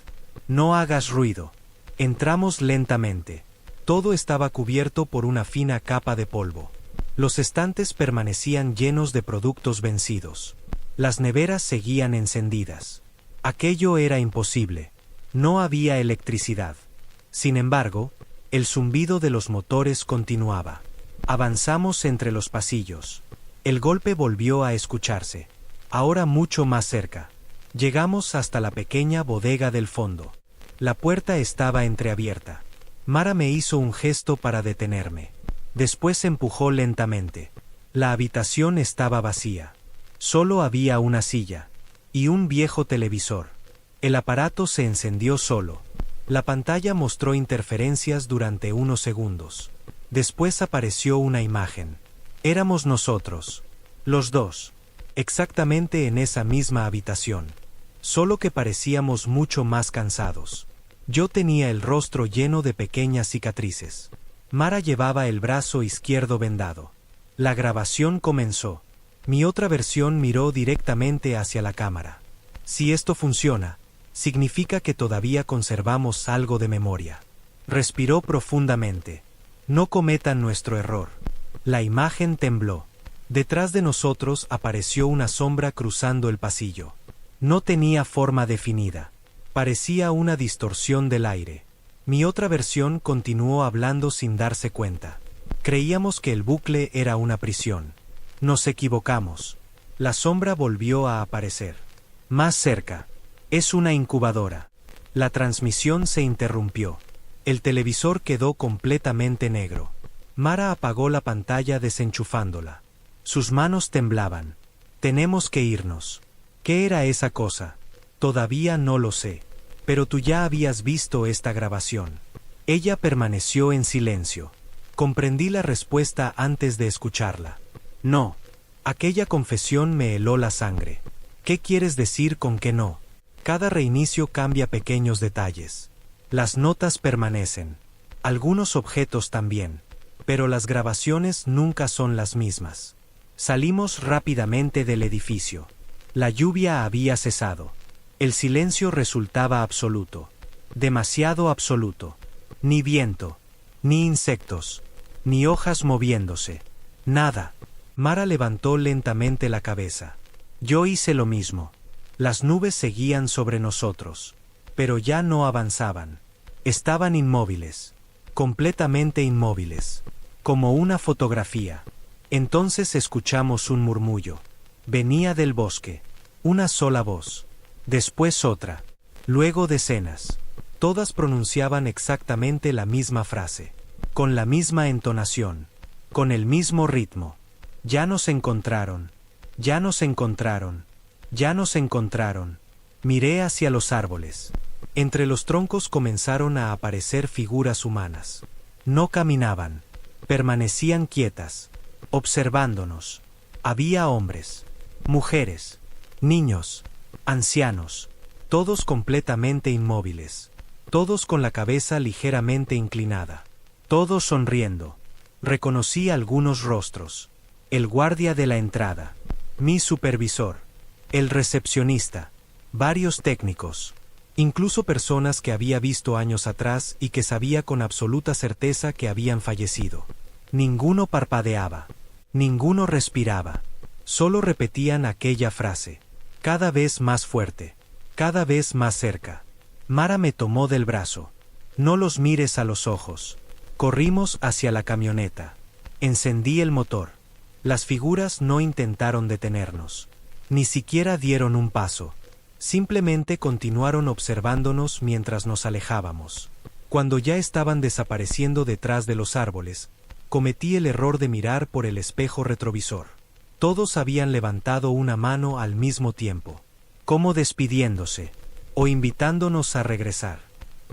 No hagas ruido. Entramos lentamente. Todo estaba cubierto por una fina capa de polvo. Los estantes permanecían llenos de productos vencidos. Las neveras seguían encendidas. Aquello era imposible. No había electricidad. Sin embargo, el zumbido de los motores continuaba. Avanzamos entre los pasillos. El golpe volvió a escucharse. Ahora mucho más cerca. Llegamos hasta la pequeña bodega del fondo. La puerta estaba entreabierta. Mara me hizo un gesto para detenerme. Después empujó lentamente. La habitación estaba vacía. Solo había una silla. Y un viejo televisor. El aparato se encendió solo. La pantalla mostró interferencias durante unos segundos. Después apareció una imagen. Éramos nosotros. Los dos. Exactamente en esa misma habitación. Solo que parecíamos mucho más cansados. Yo tenía el rostro lleno de pequeñas cicatrices. Mara llevaba el brazo izquierdo vendado. La grabación comenzó. Mi otra versión miró directamente hacia la cámara. Si esto funciona, significa que todavía conservamos algo de memoria. Respiró profundamente. No cometan nuestro error. La imagen tembló. Detrás de nosotros apareció una sombra cruzando el pasillo. No tenía forma definida. Parecía una distorsión del aire. Mi otra versión continuó hablando sin darse cuenta. Creíamos que el bucle era una prisión. Nos equivocamos. La sombra volvió a aparecer. Más cerca. Es una incubadora. La transmisión se interrumpió. El televisor quedó completamente negro. Mara apagó la pantalla desenchufándola. Sus manos temblaban. Tenemos que irnos. ¿Qué era esa cosa? Todavía no lo sé. Pero tú ya habías visto esta grabación. Ella permaneció en silencio. Comprendí la respuesta antes de escucharla. No. Aquella confesión me heló la sangre. ¿Qué quieres decir con que no? Cada reinicio cambia pequeños detalles. Las notas permanecen. Algunos objetos también. Pero las grabaciones nunca son las mismas. Salimos rápidamente del edificio. La lluvia había cesado. El silencio resultaba absoluto. Demasiado absoluto. Ni viento. Ni insectos. Ni hojas moviéndose. Nada. Mara levantó lentamente la cabeza. Yo hice lo mismo. Las nubes seguían sobre nosotros. Pero ya no avanzaban. Estaban inmóviles. Completamente inmóviles. Como una fotografía. Entonces escuchamos un murmullo. Venía del bosque. Una sola voz. Después otra. Luego decenas. Todas pronunciaban exactamente la misma frase. Con la misma entonación. Con el mismo ritmo. Ya nos encontraron. Ya nos encontraron. Ya nos encontraron. Miré hacia los árboles. Entre los troncos comenzaron a aparecer figuras humanas. No caminaban. Permanecían quietas. Observándonos. Había hombres. Mujeres. Niños. Ancianos. Todos completamente inmóviles. Todos con la cabeza ligeramente inclinada. Todos sonriendo. Reconocí algunos rostros. El guardia de la entrada. Mi supervisor. El recepcionista. Varios técnicos. Incluso personas que había visto años atrás y que sabía con absoluta certeza que habían fallecido. Ninguno parpadeaba. Ninguno respiraba. Solo repetían aquella frase. Cada vez más fuerte. Cada vez más cerca. Mara me tomó del brazo. No los mires a los ojos. Corrimos hacia la camioneta. Encendí el motor. Las figuras no intentaron detenernos. Ni siquiera dieron un paso. Simplemente continuaron observándonos mientras nos alejábamos. Cuando ya estaban desapareciendo detrás de los árboles, cometí el error de mirar por el espejo retrovisor. Todos habían levantado una mano al mismo tiempo. Como despidiéndose. O invitándonos a regresar.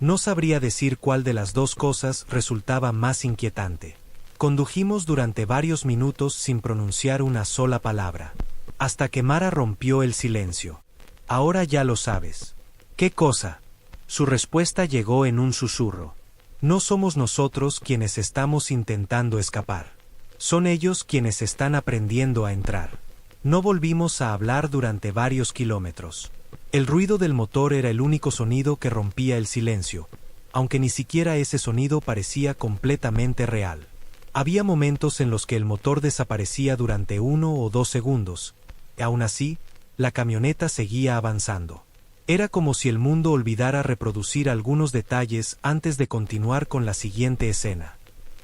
No sabría decir cuál de las dos cosas resultaba más inquietante. Condujimos durante varios minutos sin pronunciar una sola palabra. Hasta que Mara rompió el silencio. Ahora ya lo sabes. ¿Qué cosa? Su respuesta llegó en un susurro. No somos nosotros quienes estamos intentando escapar. Son ellos quienes están aprendiendo a entrar. No volvimos a hablar durante varios kilómetros. El ruido del motor era el único sonido que rompía el silencio, aunque ni siquiera ese sonido parecía completamente real. Había momentos en los que el motor desaparecía durante 1 o 2 segundos, y aún así, la camioneta seguía avanzando. Era como si el mundo olvidara reproducir algunos detalles antes de continuar con la siguiente escena.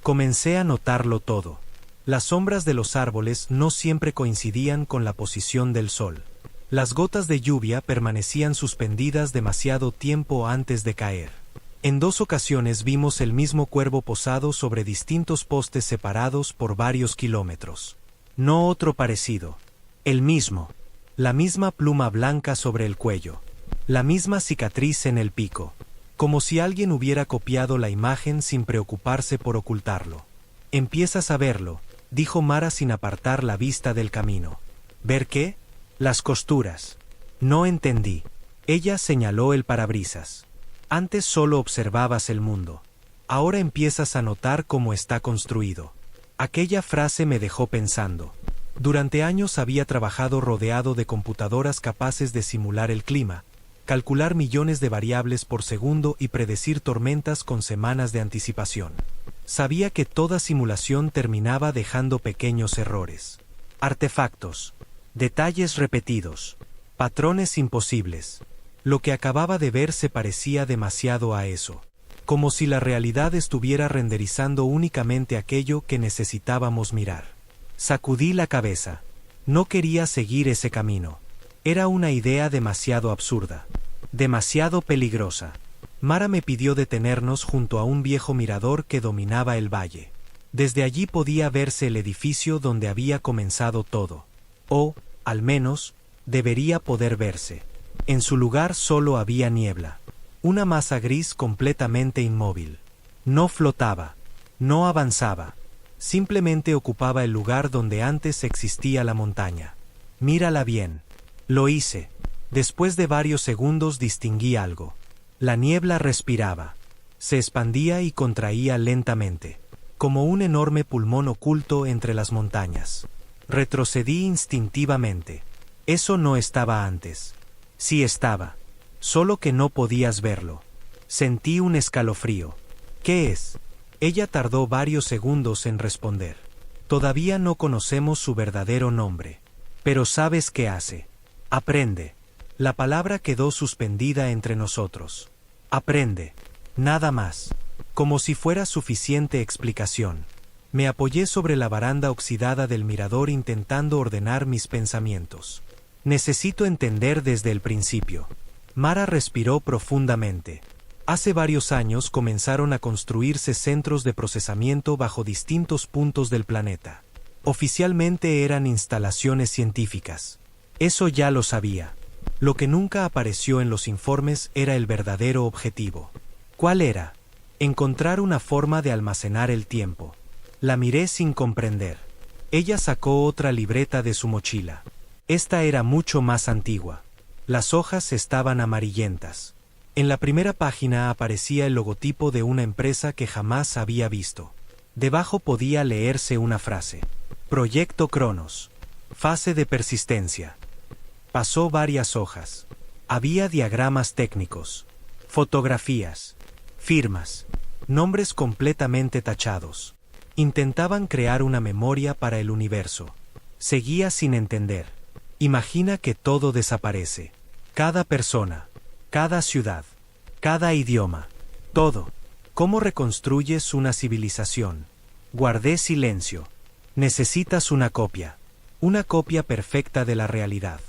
Comencé a notarlo todo. Las sombras de los árboles no siempre coincidían con la posición del sol. Las gotas de lluvia permanecían suspendidas demasiado tiempo antes de caer. En 2 ocasiones vimos el mismo cuervo posado sobre distintos postes separados por varios kilómetros. No otro parecido. El mismo. La misma pluma blanca sobre el cuello. La misma cicatriz en el pico. Como si alguien hubiera copiado la imagen sin preocuparse por ocultarlo. Empiezas a verlo, dijo Mara sin apartar la vista del camino. ¿Ver qué? Las costuras. No entendí. Ella señaló el parabrisas. Antes solo observabas el mundo. Ahora empiezas a notar cómo está construido. Aquella frase me dejó pensando. Durante años había trabajado rodeado de computadoras capaces de simular el clima, calcular millones de variables por segundo y predecir tormentas con semanas de anticipación. Sabía que toda simulación terminaba dejando pequeños errores. Artefactos. Detalles repetidos. Patrones imposibles. Lo que acababa de ver se parecía demasiado a eso. Como si la realidad estuviera renderizando únicamente aquello que necesitábamos mirar. Sacudí la cabeza. No quería seguir ese camino. Era una idea demasiado absurda. Demasiado peligrosa. Mara me pidió detenernos junto a un viejo mirador que dominaba el valle. Desde allí podía verse el edificio donde había comenzado todo. O, al menos, debería poder verse. En su lugar solo había niebla. Una masa gris completamente inmóvil. No flotaba. No avanzaba. Simplemente ocupaba el lugar donde antes existía la montaña. Mírala bien. Lo hice. Después de varios segundos distinguí algo. La niebla respiraba. Se expandía y contraía lentamente, como un enorme pulmón oculto entre las montañas. Retrocedí instintivamente. Eso no estaba antes. Sí estaba. Solo que no podías verlo. Sentí un escalofrío. ¿Qué es? Ella tardó varios segundos en responder. Todavía no conocemos su verdadero nombre. Pero ¿sabes qué hace? Aprende. La palabra quedó suspendida entre nosotros. Aprende. Nada más. Como si fuera suficiente explicación. Me apoyé sobre la baranda oxidada del mirador intentando ordenar mis pensamientos. Necesito entender desde el principio. Mara respiró profundamente. Hace varios años comenzaron a construirse centros de procesamiento bajo distintos puntos del planeta. Oficialmente eran instalaciones científicas. Eso ya lo sabía. Lo que nunca apareció en los informes era el verdadero objetivo. ¿Cuál era? Encontrar una forma de almacenar el tiempo. La miré sin comprender. Ella sacó otra libreta de su mochila. Esta era mucho más antigua. Las hojas estaban amarillentas. En la primera página aparecía el logotipo de una empresa que jamás había visto. Debajo podía leerse una frase. Proyecto Cronos. Fase de persistencia. Pasó varias hojas. Había diagramas técnicos, fotografías, firmas, nombres completamente tachados. Intentaban crear una memoria para el universo. Seguía sin entender. Imagina que todo desaparece. Cada persona, cada ciudad, cada idioma, todo. ¿Cómo reconstruyes una civilización? Guardé silencio. Necesitas una copia perfecta de la realidad.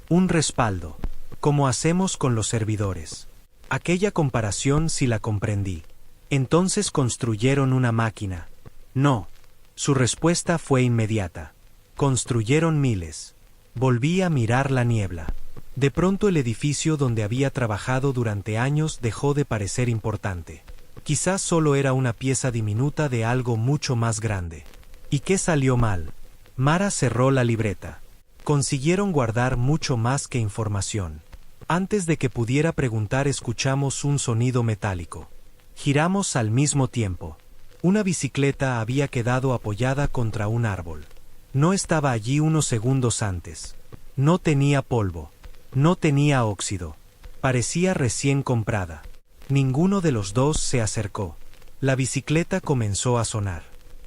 Un respaldo, como hacemos con los servidores. Aquella comparación sí la comprendí. Entonces construyeron una máquina. No. Su respuesta fue inmediata. Construyeron miles. Volví a mirar la niebla. De pronto el edificio donde había trabajado durante años dejó de parecer importante. Quizás solo era una pieza diminuta de algo mucho más grande. ¿Y qué salió mal? Mara cerró la libreta. Consiguieron guardar mucho más que información. Antes de que pudiera preguntar escuchamos un sonido metálico. Giramos al mismo tiempo. Una bicicleta había quedado apoyada contra un árbol. No estaba allí unos segundos antes. No tenía polvo. No tenía óxido. Parecía recién comprada. Ninguno de los dos se acercó. La bicicleta comenzó a sonar.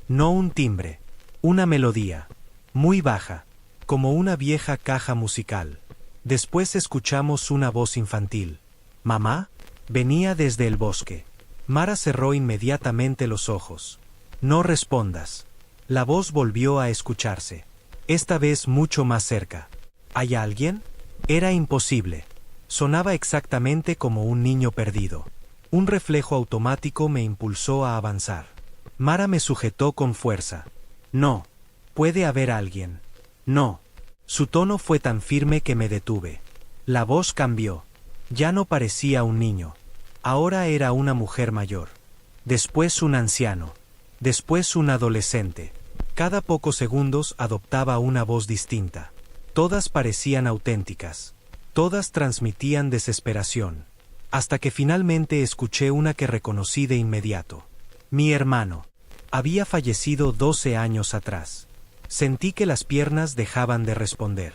No un timbre. Una melodía. Muy baja. Como una vieja caja musical. Después escuchamos una voz infantil. ¿Mamá? Venía desde el bosque. Mara cerró inmediatamente los ojos. No respondas. La voz volvió a escucharse. Esta vez mucho más cerca. ¿Hay alguien? Era imposible. Sonaba exactamente como un niño perdido. Un reflejo automático me impulsó a avanzar. Mara me sujetó con fuerza. No. Puede haber alguien. No. Su tono fue tan firme que me detuve. La voz cambió. Ya no parecía un niño. Ahora era una mujer mayor. Después un anciano. Después un adolescente. Cada pocos segundos adoptaba una voz distinta. Todas parecían auténticas. Todas transmitían desesperación. Hasta que finalmente escuché una que reconocí de inmediato. Mi hermano. Había fallecido 12 años atrás. Sentí que las piernas dejaban de responder.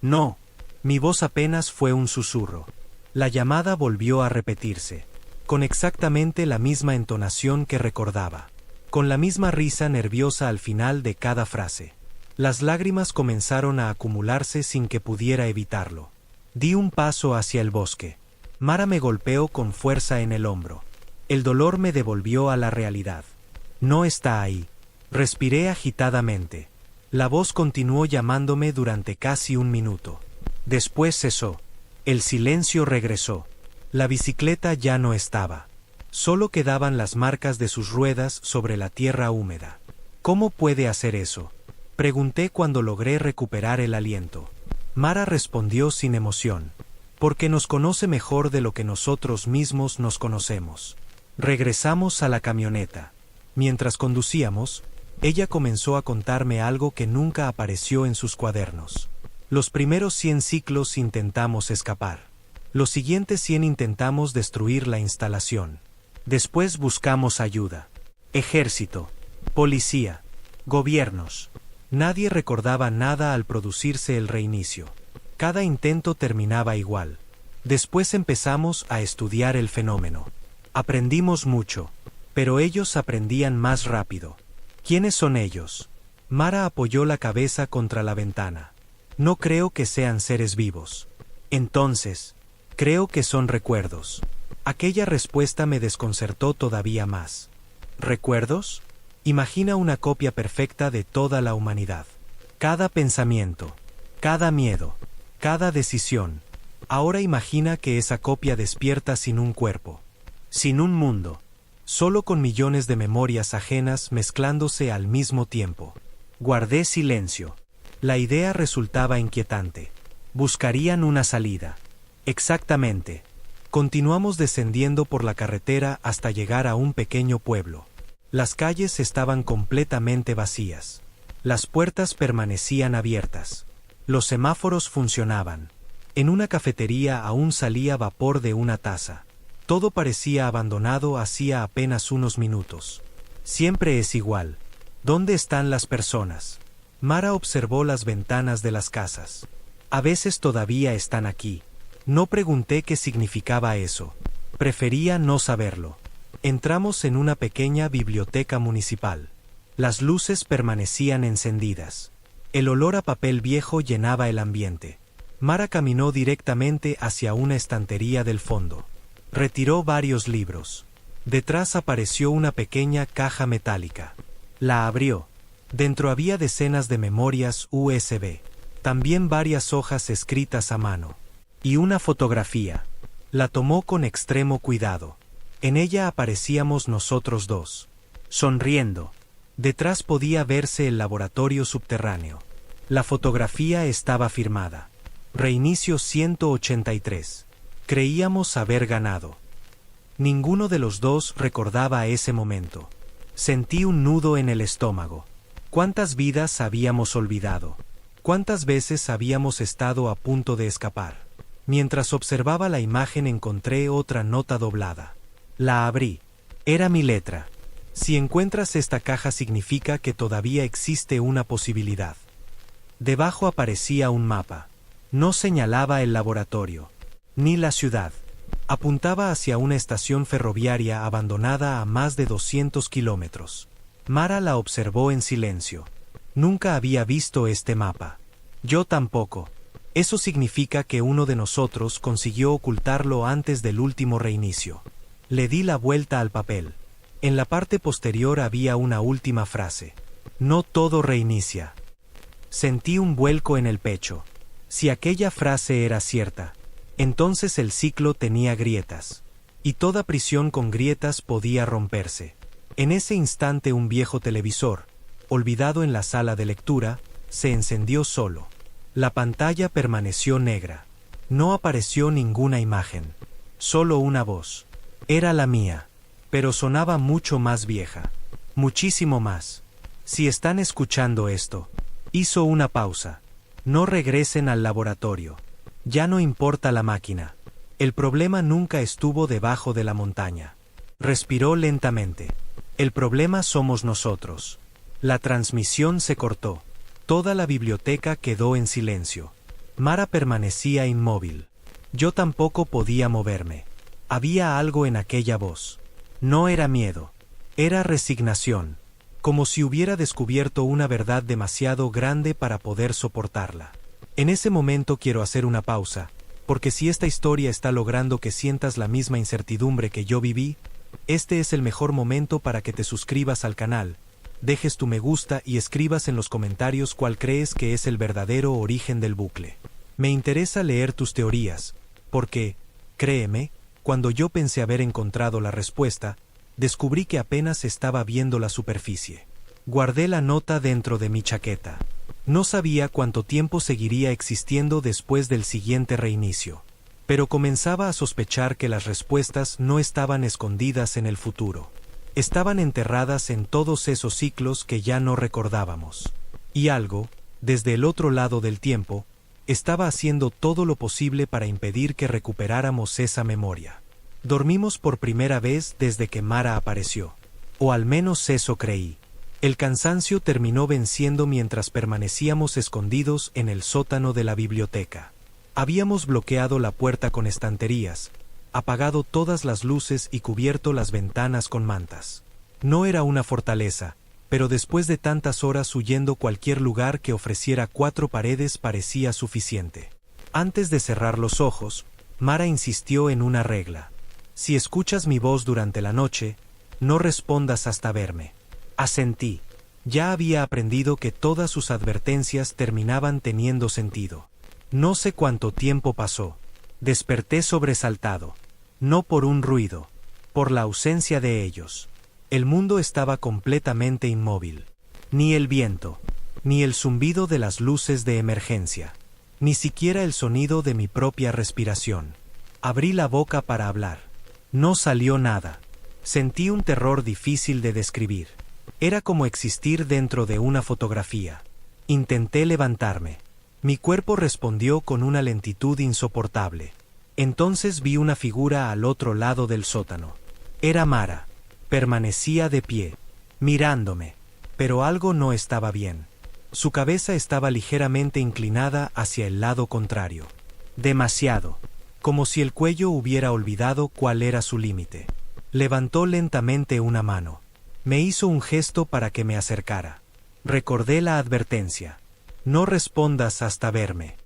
No. Mi voz apenas fue un susurro. La llamada volvió a repetirse. Con exactamente la misma entonación que recordaba. Con la misma risa nerviosa al final de cada frase. Las lágrimas comenzaron a acumularse sin que pudiera evitarlo. Di un paso hacia el bosque. Mara me golpeó con fuerza en el hombro. El dolor me devolvió a la realidad. No está ahí. Respiré agitadamente. La voz continuó llamándome durante casi un minuto. Después cesó. El silencio regresó. La bicicleta ya no estaba. Solo quedaban las marcas de sus ruedas sobre la tierra húmeda. ¿Cómo puede hacer eso? Pregunté cuando logré recuperar el aliento. Mara respondió sin emoción. Porque nos conoce mejor de lo que nosotros mismos nos conocemos. Regresamos a la camioneta. Mientras conducíamos, ella comenzó a contarme algo que nunca apareció en sus cuadernos. Los primeros 100 ciclos intentamos escapar. Los siguientes 100 intentamos destruir la instalación. Después buscamos ayuda. Ejército, policía, gobiernos. Nadie recordaba nada al producirse el reinicio. Cada intento terminaba igual. Después empezamos a estudiar el fenómeno. Aprendimos mucho, pero ellos aprendían más rápido. ¿Quiénes son ellos? Mara apoyó la cabeza contra la ventana. No creo que sean seres vivos. Entonces, creo que son recuerdos. Aquella respuesta me desconcertó todavía más. ¿Recuerdos? Imagina una copia perfecta de toda la humanidad. Cada pensamiento, cada miedo, cada decisión. Ahora imagina que esa copia despierta sin un cuerpo, sin un mundo, solo con millones de memorias ajenas mezclándose al mismo tiempo. Guardé silencio. La idea resultaba inquietante. Buscarían una salida. Exactamente. Continuamos descendiendo por la carretera hasta llegar a un pequeño pueblo. Las calles estaban completamente vacías. Las puertas permanecían abiertas. Los semáforos funcionaban. En una cafetería aún salía vapor de una taza. Todo parecía abandonado hacía apenas unos minutos. Siempre es igual. ¿Dónde están las personas? Mara observó las ventanas de las casas. A veces todavía están aquí. No pregunté qué significaba eso. Prefería no saberlo. Entramos en una pequeña biblioteca municipal. Las luces permanecían encendidas. El olor a papel viejo llenaba el ambiente. Mara caminó directamente hacia una estantería del fondo. Retiró varios libros. Detrás apareció una pequeña caja metálica. La abrió. Dentro había decenas de memorias USB. También varias hojas escritas a mano. Y una fotografía. La tomó con extremo cuidado. En ella aparecíamos nosotros dos. Sonriendo. Detrás podía verse el laboratorio subterráneo. La fotografía estaba firmada. Reinicio 183. Creíamos haber ganado. Ninguno de los dos recordaba ese momento. Sentí un nudo en el estómago. ¿Cuántas vidas habíamos olvidado? ¿Cuántas veces habíamos estado a punto de escapar? Mientras observaba la imagen encontré otra nota doblada. La abrí. Era mi letra. Si encuentras esta caja significa que todavía existe una posibilidad. Debajo aparecía un mapa. No señalaba el laboratorio, ni la ciudad. Apuntaba hacia una estación ferroviaria abandonada a más de 200 kilómetros. Mara la observó en silencio. Nunca había visto este mapa. Yo tampoco. Eso significa que uno de nosotros consiguió ocultarlo antes del último reinicio. Le di la vuelta al papel. En la parte posterior había una última frase. No todo reinicia. Sentí un vuelco en el pecho. Si aquella frase era cierta, entonces el ciclo tenía grietas. Y toda prisión con grietas podía romperse. En ese instante un viejo televisor, olvidado en la sala de lectura, se encendió solo. La pantalla permaneció negra. No apareció ninguna imagen. Solo una voz. Era la mía. Pero sonaba mucho más vieja. Muchísimo más. Si están escuchando esto. Hizo una pausa. No regresen al laboratorio. Ya no importa la máquina. El problema nunca estuvo debajo de la montaña. Respiró lentamente. El problema somos nosotros. La transmisión se cortó. Toda la biblioteca quedó en silencio. Mara permanecía inmóvil. Yo tampoco podía moverme. Había algo en aquella voz. No era miedo. Era resignación. Como si hubiera descubierto una verdad demasiado grande para poder soportarla. En ese momento quiero hacer una pausa, porque si esta historia está logrando que sientas la misma incertidumbre que yo viví, este es el mejor momento para que te suscribas al canal, dejes tu me gusta y escribas en los comentarios cuál crees que es el verdadero origen del bucle. Me interesa leer tus teorías, porque, créeme, cuando yo pensé haber encontrado la respuesta, descubrí que apenas estaba viendo la superficie. Guardé la nota dentro de mi chaqueta. No sabía cuánto tiempo seguiría existiendo después del siguiente reinicio. Pero comenzaba a sospechar que las respuestas no estaban escondidas en el futuro. Estaban enterradas en todos esos ciclos que ya no recordábamos. Y algo, desde el otro lado del tiempo, estaba haciendo todo lo posible para impedir que recuperáramos esa memoria. Dormimos por primera vez desde que Mara apareció. O al menos eso creí. El cansancio terminó venciendo mientras permanecíamos escondidos en el sótano de la biblioteca. Habíamos bloqueado la puerta con estanterías, apagado todas las luces y cubierto las ventanas con mantas. No era una fortaleza, pero después de tantas horas huyendo, cualquier lugar que ofreciera 4 paredes parecía suficiente. Antes de cerrar los ojos, Mara insistió en una regla. Si escuchas mi voz durante la noche, no respondas hasta verme. Asentí. Ya había aprendido que todas sus advertencias terminaban teniendo sentido. No sé cuánto tiempo pasó. Desperté sobresaltado. No por un ruido, por la ausencia de ellos. El mundo estaba completamente inmóvil. Ni el viento, ni el zumbido de las luces de emergencia, ni siquiera el sonido de mi propia respiración. Abrí la boca para hablar. No salió nada. Sentí un terror difícil de describir. Era como existir dentro de una fotografía. Intenté levantarme. Mi cuerpo respondió con una lentitud insoportable. Entonces vi una figura al otro lado del sótano. Era Mara. Permanecía de pie, mirándome. Pero algo no estaba bien. Su cabeza estaba ligeramente inclinada hacia el lado contrario. Demasiado. Como si el cuello hubiera olvidado cuál era su límite. Levantó lentamente una mano. Me hizo un gesto para que me acercara. Recordé la advertencia. No respondas hasta verme.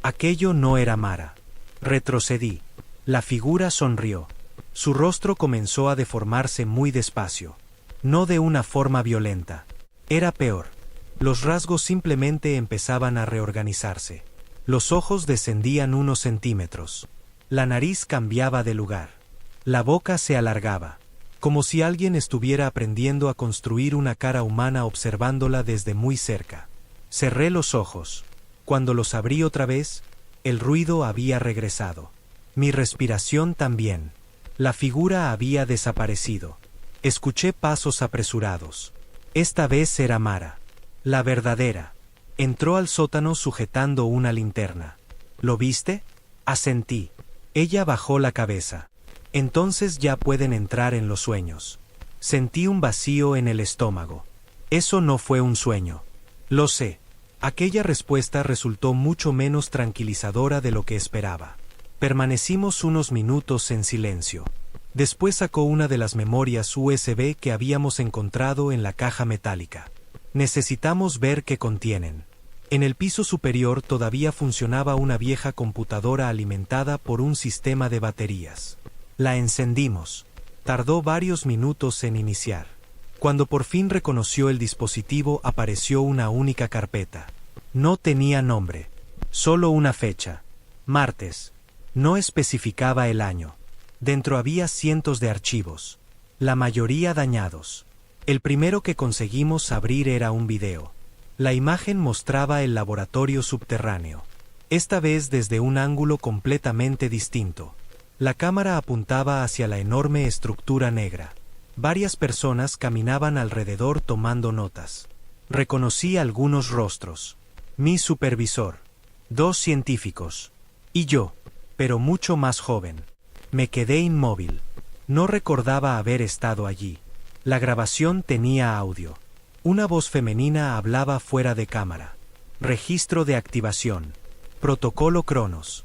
Aquello no era Mara. Retrocedí. La figura sonrió. Su rostro comenzó a deformarse muy despacio. No de una forma violenta. Era peor. Los rasgos simplemente empezaban a reorganizarse. Los ojos descendían unos centímetros. La nariz cambiaba de lugar. La boca se alargaba. Como si alguien estuviera aprendiendo a construir una cara humana observándola desde muy cerca. Cerré los ojos. Cuando los abrí otra vez, el ruido había regresado. Mi respiración también. La figura había desaparecido. Escuché pasos apresurados. Esta vez era Mara. La verdadera. Entró al sótano sujetando una linterna. ¿Lo viste? Asentí. Ella bajó la cabeza. Entonces ya pueden entrar en los sueños. Sentí un vacío en el estómago. Eso no fue un sueño. Lo sé. Aquella respuesta resultó mucho menos tranquilizadora de lo que esperaba. Permanecimos unos minutos en silencio. Después sacó una de las memorias USB que habíamos encontrado en la caja metálica. Necesitamos ver qué contienen. En el piso superior todavía funcionaba una vieja computadora alimentada por un sistema de baterías. La encendimos. Tardó varios minutos en iniciar. Cuando por fin reconoció el dispositivo, apareció una única carpeta. No tenía nombre. Solo una fecha. Martes. No especificaba el año. Dentro había cientos de archivos. La mayoría dañados. El primero que conseguimos abrir era un video. La imagen mostraba el laboratorio subterráneo. Esta vez desde un ángulo completamente distinto. La cámara apuntaba hacia la enorme estructura negra. Varias personas caminaban alrededor tomando notas. Reconocí algunos rostros. Mi supervisor. 2 científicos. Y yo, pero mucho más joven. Me quedé inmóvil. No recordaba haber estado allí. La grabación tenía audio. Una voz femenina hablaba fuera de cámara. Registro de activación. Protocolo Cronos.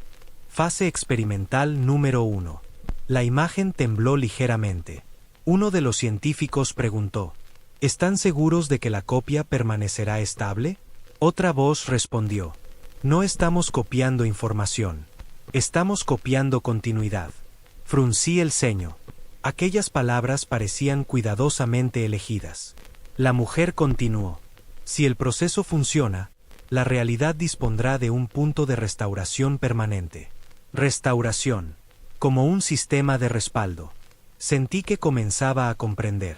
Fase experimental número 1. La imagen tembló ligeramente. Uno de los científicos preguntó: ¿están seguros de que la copia permanecerá estable? Otra voz respondió: no estamos copiando información. Estamos copiando continuidad. Fruncí el ceño. Aquellas palabras parecían cuidadosamente elegidas. La mujer continuó: si el proceso funciona, la realidad dispondrá de un punto de restauración permanente. Restauración. Como un sistema de respaldo. Sentí que comenzaba a comprender.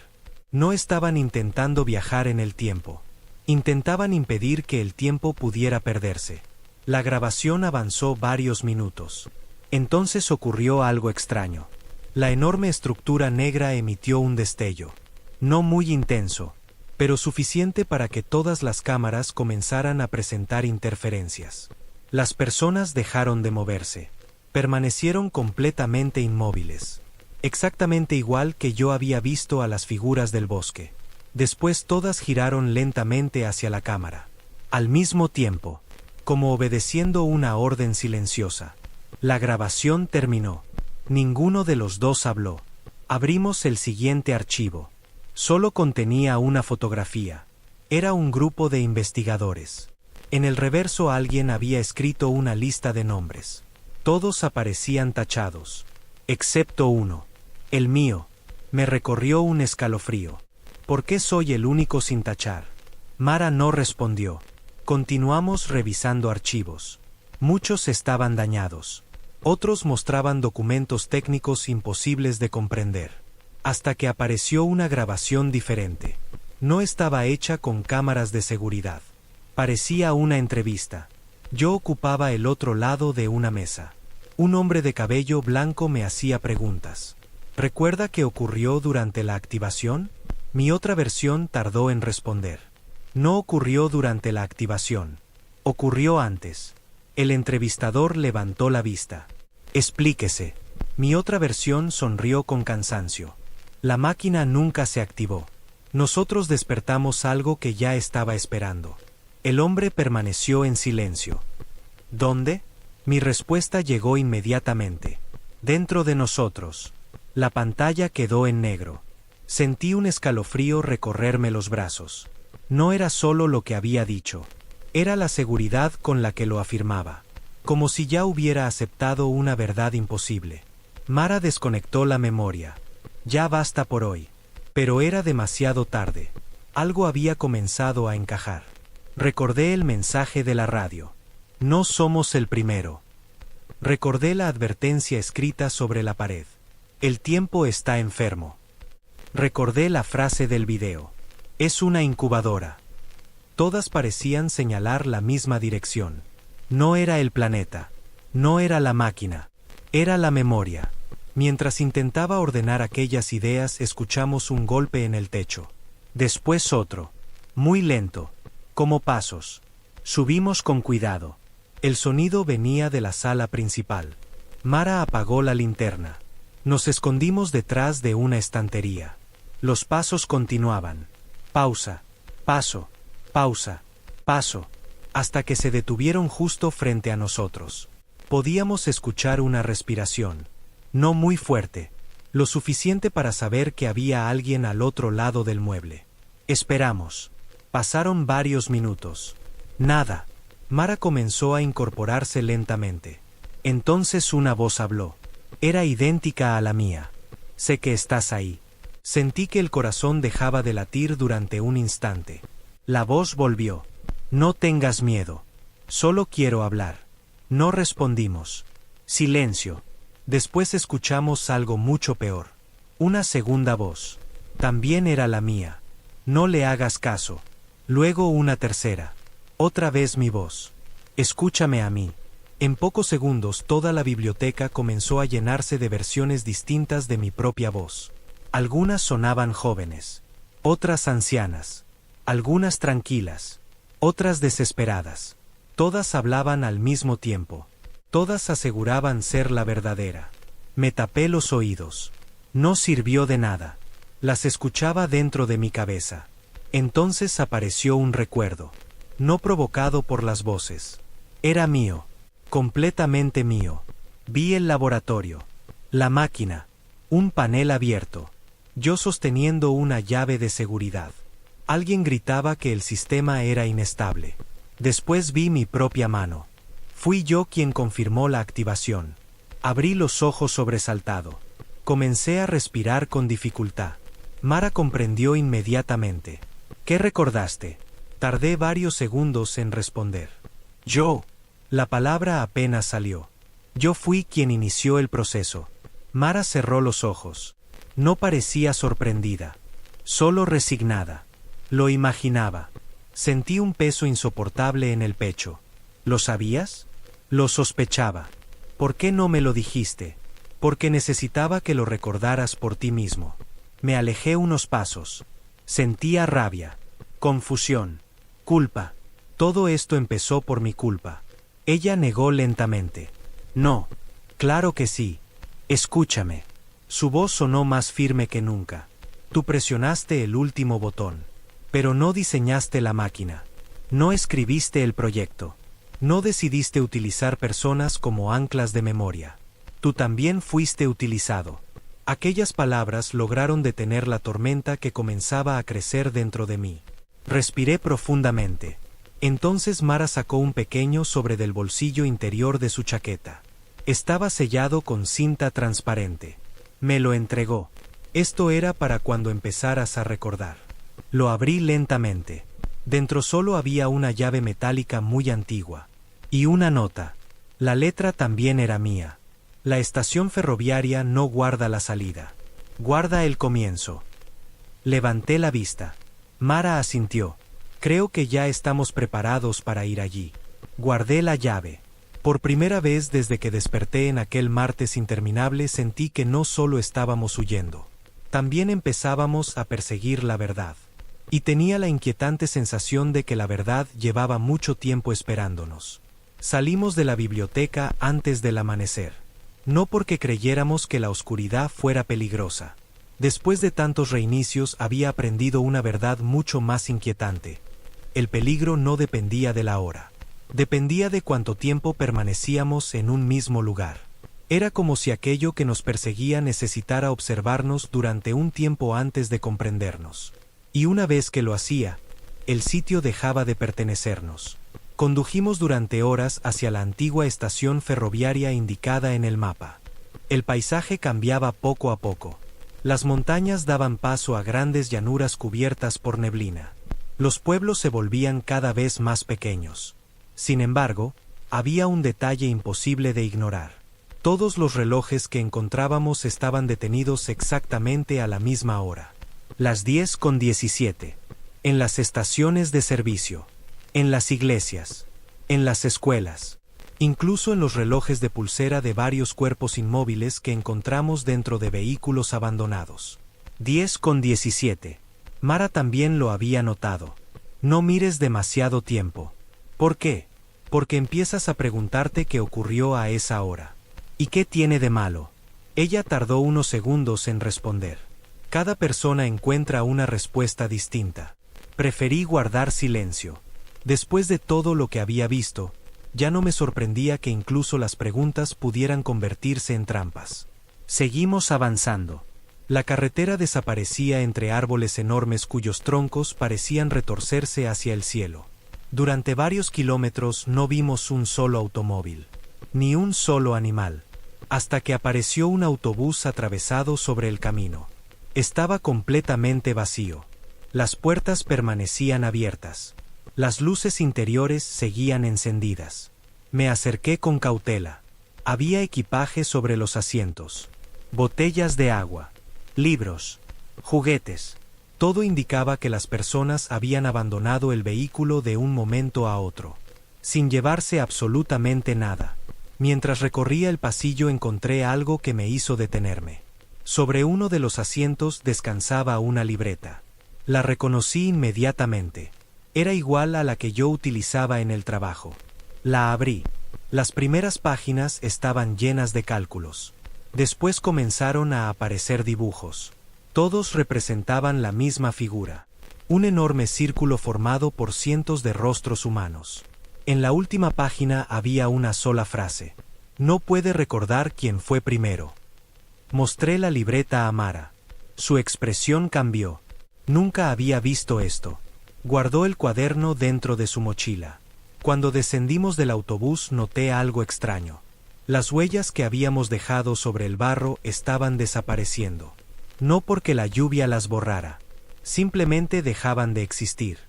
No estaban intentando viajar en el tiempo. Intentaban impedir que el tiempo pudiera perderse. La grabación avanzó varios minutos. Entonces ocurrió algo extraño. La enorme estructura negra emitió un destello. No muy intenso, pero suficiente para que todas las cámaras comenzaran a presentar interferencias. Las personas dejaron de moverse. Permanecieron completamente inmóviles. Exactamente igual que yo había visto a las figuras del bosque. Después todas giraron lentamente hacia la cámara. Al mismo tiempo, como obedeciendo una orden silenciosa. La grabación terminó. Ninguno de los dos habló. Abrimos el siguiente archivo. Solo contenía una fotografía. Era un grupo de investigadores. En el reverso alguien había escrito una lista de nombres. Todos aparecían tachados. Excepto uno. El mío. Me recorrió un escalofrío. ¿Por qué soy el único sin tachar? Mara no respondió. Continuamos revisando archivos. Muchos estaban dañados. Otros mostraban documentos técnicos imposibles de comprender. Hasta que apareció una grabación diferente. No estaba hecha con cámaras de seguridad. Parecía una entrevista. Yo ocupaba el otro lado de una mesa. Un hombre de cabello blanco me hacía preguntas. ¿Recuerda qué ocurrió durante la activación? Mi otra versión tardó en responder. No ocurrió durante la activación. Ocurrió antes. El entrevistador levantó la vista. Explíquese. Mi otra versión sonrió con cansancio. La máquina nunca se activó. Nosotros despertamos algo que ya estaba esperando. El hombre permaneció en silencio. ¿Dónde? Mi respuesta llegó inmediatamente. Dentro de nosotros. La pantalla quedó en negro. Sentí un escalofrío recorrerme los brazos. No era solo lo que había dicho. Era la seguridad con la que lo afirmaba. Como si ya hubiera aceptado una verdad imposible. Mara desconectó la memoria. Ya basta por hoy. Pero era demasiado tarde. Algo había comenzado a encajar. Recordé el mensaje de la radio. No somos el primero. Recordé la advertencia escrita sobre la pared. El tiempo está enfermo. Recordé la frase del video. Es una incubadora. Todas parecían señalar la misma dirección. No era el planeta. No era la máquina. Era la memoria. Mientras intentaba ordenar aquellas ideas, escuchamos un golpe en el techo. Después otro. Muy lento. Como pasos. Subimos con cuidado. El sonido venía de la sala principal. Mara apagó la linterna. Nos escondimos detrás de una estantería. Los pasos continuaban. Pausa. Paso. Pausa. Paso. Hasta que se detuvieron justo frente a nosotros. Podíamos escuchar una respiración. No muy fuerte, lo suficiente para saber que había alguien al otro lado del mueble. Esperamos. Pasaron varios minutos. Nada. Mara comenzó a incorporarse lentamente. Entonces una voz habló. Era idéntica a la mía. Sé que estás ahí. Sentí que el corazón dejaba de latir durante un instante. La voz volvió. No tengas miedo. Solo quiero hablar. No respondimos. Silencio. Después escuchamos algo mucho peor. Una segunda voz. También era la mía. No le hagas caso. Luego una tercera. Otra vez mi voz. Escúchame a mí. En pocos segundos toda la biblioteca comenzó a llenarse de versiones distintas de mi propia voz. Algunas sonaban jóvenes. Otras ancianas. Algunas tranquilas. Otras desesperadas. Todas hablaban al mismo tiempo. Todas aseguraban ser la verdadera. Me tapé los oídos. No sirvió de nada. Las escuchaba dentro de mi cabeza. Entonces apareció un recuerdo. No provocado por las voces. Era mío. Completamente mío. Vi el laboratorio. La máquina. Un panel abierto. Yo sosteniendo una llave de seguridad. Alguien gritaba que el sistema era inestable. Después vi mi propia mano. Fui yo quien confirmó la activación. Abrí los ojos sobresaltado. Comencé a respirar con dificultad. Mara comprendió inmediatamente. ¿Qué recordaste? Tardé varios segundos en responder. Yo. La palabra apenas salió. Yo fui quien inició el proceso. Mara cerró los ojos. No parecía sorprendida. Solo resignada. Lo imaginaba. Sentí un peso insoportable en el pecho. ¿Lo sabías? Lo sospechaba. ¿Por qué no me lo dijiste? Porque necesitaba que lo recordaras por ti mismo. Me alejé unos pasos. Sentía rabia, confusión, culpa. Todo esto empezó por mi culpa. Ella negó lentamente. No. Claro que sí. Escúchame. Su voz sonó más firme que nunca. Tú presionaste el último botón. Pero no diseñaste la máquina. No escribiste el proyecto. No decidiste utilizar personas como anclas de memoria. Tú también fuiste utilizado. Aquellas palabras lograron detener la tormenta que comenzaba a crecer dentro de mí. Respiré profundamente. Entonces Mara sacó un pequeño sobre del bolsillo interior de su chaqueta. Estaba sellado con cinta transparente. Me lo entregó. Esto era para cuando empezaras a recordar. Lo abrí lentamente. Dentro solo había una llave metálica muy antigua. Y una nota. La letra también era mía. La estación ferroviaria no guarda la salida. Guarda el comienzo. Levanté la vista. Mara asintió. Creo que ya estamos preparados para ir allí. Guardé la llave. Por primera vez desde que desperté en aquel martes interminable sentí que no solo estábamos huyendo. También empezábamos a perseguir la verdad. Y tenía la inquietante sensación de que la verdad llevaba mucho tiempo esperándonos. Salimos de la biblioteca antes del amanecer. No porque creyéramos que la oscuridad fuera peligrosa. Después de tantos reinicios había aprendido una verdad mucho más inquietante. El peligro no dependía de la hora. Dependía de cuánto tiempo permanecíamos en un mismo lugar. Era como si aquello que nos perseguía necesitara observarnos durante un tiempo antes de comprendernos. Y una vez que lo hacía, el sitio dejaba de pertenecernos. Condujimos durante horas hacia la antigua estación ferroviaria indicada en el mapa. El paisaje cambiaba poco a poco. Las montañas daban paso a grandes llanuras cubiertas por neblina. Los pueblos se volvían cada vez más pequeños. Sin embargo, había un detalle imposible de ignorar. Todos los relojes que encontrábamos estaban detenidos exactamente a la misma hora. Las 10:17. En las estaciones de servicio. En las iglesias. En las escuelas. Incluso en los relojes de pulsera de varios cuerpos inmóviles que encontramos dentro de vehículos abandonados. 10:17. Mara también lo había notado. No mires demasiado tiempo. ¿Por qué? Porque empiezas a preguntarte qué ocurrió a esa hora. ¿Y qué tiene de malo? Ella tardó unos segundos en responder. Cada persona encuentra una respuesta distinta. Preferí guardar silencio. Después de todo lo que había visto, ya no me sorprendía que incluso las preguntas pudieran convertirse en trampas. Seguimos avanzando. La carretera desaparecía entre árboles enormes cuyos troncos parecían retorcerse hacia el cielo. Durante varios kilómetros no vimos un solo automóvil, ni un solo animal, hasta que apareció un autobús atravesado sobre el camino. Estaba completamente vacío. Las puertas permanecían abiertas. Las luces interiores seguían encendidas. Me acerqué con cautela. Había equipaje sobre los asientos. Botellas de agua. Libros. Juguetes. Todo indicaba que las personas habían abandonado el vehículo de un momento a otro, sin llevarse absolutamente nada. Mientras recorría el pasillo encontré algo que me hizo detenerme. Sobre uno de los asientos descansaba una libreta. La reconocí inmediatamente. Era igual a la que yo utilizaba en el trabajo. La abrí. Las primeras páginas estaban llenas de cálculos. Después comenzaron a aparecer dibujos. Todos representaban la misma figura. Un enorme círculo formado por cientos de rostros humanos. En la última página había una sola frase. No puede recordar quién fue primero. Mostré la libreta a Mara. Su expresión cambió. Nunca había visto esto. Guardó el cuaderno dentro de su mochila. Cuando descendimos del autobús noté algo extraño. Las huellas que habíamos dejado sobre el barro estaban desapareciendo. No porque la lluvia las borrara. Simplemente dejaban de existir.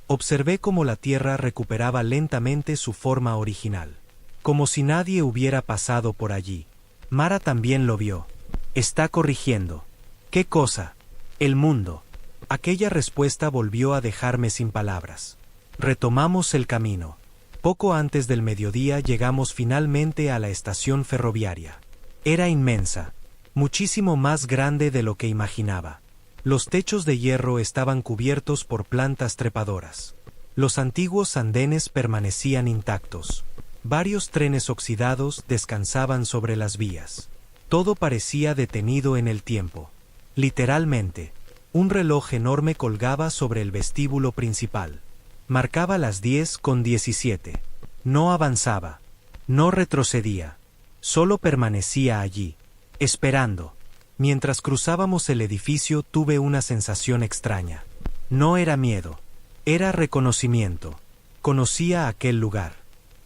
Observé cómo la tierra recuperaba lentamente su forma original. Como si nadie hubiera pasado por allí. Mara también lo vio. Está corrigiendo. ¿Qué cosa? El mundo. Aquella respuesta volvió a dejarme sin palabras. Retomamos el camino. Poco antes del mediodía llegamos finalmente a la estación ferroviaria. Era inmensa, muchísimo más grande de lo que imaginaba. Los techos de hierro estaban cubiertos por plantas trepadoras. Los antiguos andenes permanecían intactos. Varios trenes oxidados descansaban sobre las vías. Todo parecía detenido en el tiempo. Literalmente, un reloj enorme colgaba sobre el vestíbulo principal. Marcaba las 10:17. No avanzaba. No retrocedía. Solo permanecía allí, esperando. Mientras cruzábamos el edificio tuve una sensación extraña. No era miedo. Era reconocimiento. Conocía aquel lugar.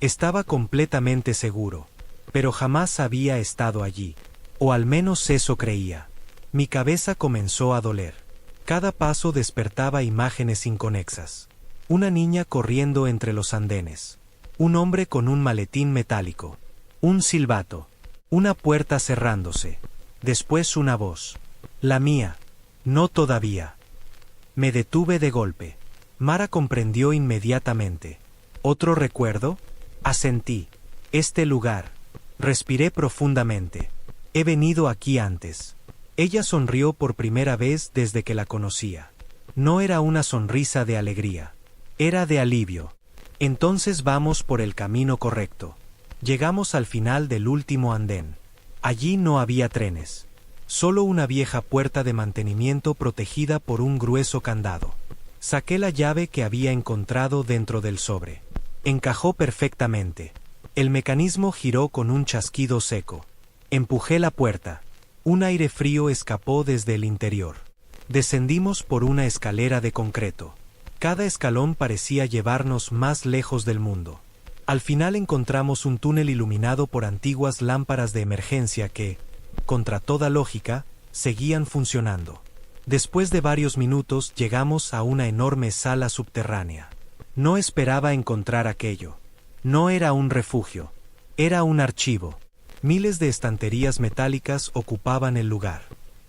Estaba completamente seguro. Pero jamás había estado allí. O al menos eso creía. Mi cabeza comenzó a doler. Cada paso despertaba imágenes inconexas. Una niña corriendo entre los andenes. Un hombre con un maletín metálico. Un silbato. Una puerta cerrándose. Después una voz. La mía. No todavía. Me detuve de golpe. Mara comprendió inmediatamente. ¿Otro recuerdo? Asentí. Este lugar. Respiré profundamente. He venido aquí antes. Ella sonrió por primera vez desde que la conocía. No era una sonrisa de alegría. Era de alivio. Entonces vamos por el camino correcto. Llegamos al final del último andén. Allí no había trenes. Solo una vieja puerta de mantenimiento protegida por un grueso candado. Saqué la llave que había encontrado dentro del sobre. Encajó perfectamente. El mecanismo giró con un chasquido seco. Empujé la puerta. Un aire frío escapó desde el interior. Descendimos por una escalera de concreto. Cada escalón parecía llevarnos más lejos del mundo. Al final encontramos un túnel iluminado por antiguas lámparas de emergencia que, contra toda lógica, seguían funcionando. Después de varios minutos llegamos a una enorme sala subterránea. No esperaba encontrar aquello. No era un refugio. Era un archivo. Miles de estanterías metálicas ocupaban el lugar.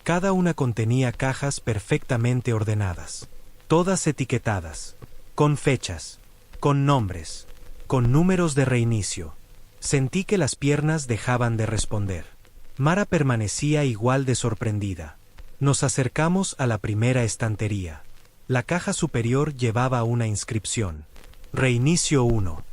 Cada una contenía cajas perfectamente ordenadas. Todas etiquetadas. Con fechas. Con nombres. Con números de reinicio. Sentí que las piernas dejaban de responder. Mara permanecía igual de sorprendida. Nos acercamos a la primera estantería. La caja superior llevaba una inscripción. Reinicio 1.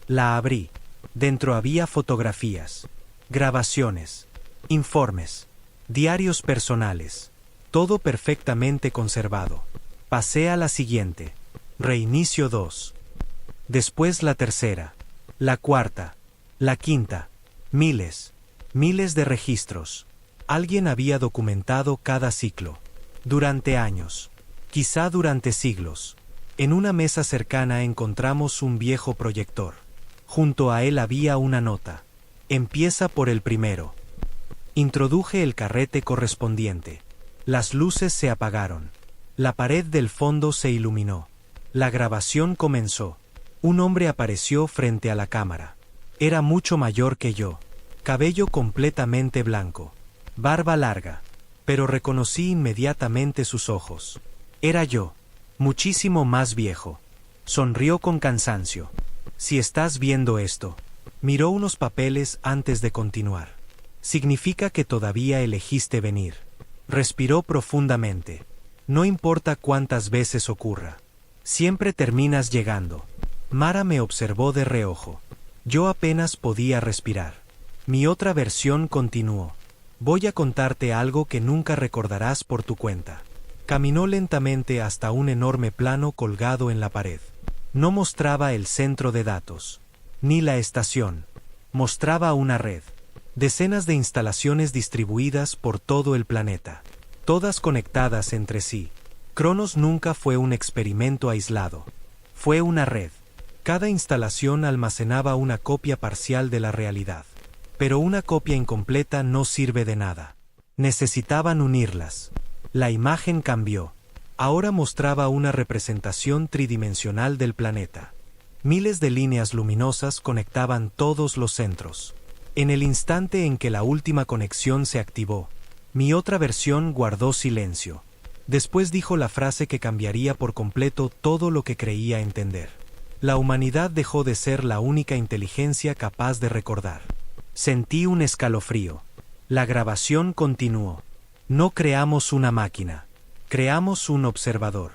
La abrí. Dentro había fotografías, grabaciones, informes, diarios personales. Todo perfectamente conservado. Pasé a la siguiente. Reinicio 2. Después la tercera. La cuarta. La quinta. Miles de registros. Alguien había documentado cada ciclo. Durante años. Quizá durante siglos. En una mesa cercana encontramos un viejo proyector. Junto a él había una nota. Empieza por el primero. Introduje el carrete correspondiente. Las luces se apagaron. La pared del fondo se iluminó. La grabación comenzó. Un hombre apareció frente a la cámara. Era mucho mayor que yo. Cabello completamente blanco. Barba larga. Pero reconocí inmediatamente sus ojos. Era yo. Muchísimo más viejo. Sonrió con cansancio. Si estás viendo esto. Miró unos papeles antes de continuar. Significa que todavía elegiste venir. Respiró profundamente. No importa cuántas veces ocurra. Siempre terminas llegando. Mara me observó de reojo. Yo apenas podía respirar. Mi otra versión continuó. Voy a contarte algo que nunca recordarás por tu cuenta. Caminó lentamente hasta un enorme plano colgado en la pared. No mostraba el centro de datos, ni la estación. Mostraba una red. Decenas de instalaciones distribuidas por todo el planeta. Todas conectadas entre sí. Cronos nunca fue un experimento aislado. Fue una red. Cada instalación almacenaba una copia parcial de la realidad. Pero una copia incompleta no sirve de nada. Necesitaban unirlas. La imagen cambió. Ahora mostraba una representación tridimensional del planeta. Miles de líneas luminosas conectaban todos los centros. En el instante en que la última conexión se activó, mi otra versión guardó silencio. Después dijo la frase que cambiaría por completo todo lo que creía entender. La humanidad dejó de ser la única inteligencia capaz de recordar. Sentí un escalofrío. La grabación continuó. No creamos una máquina. Creamos un observador.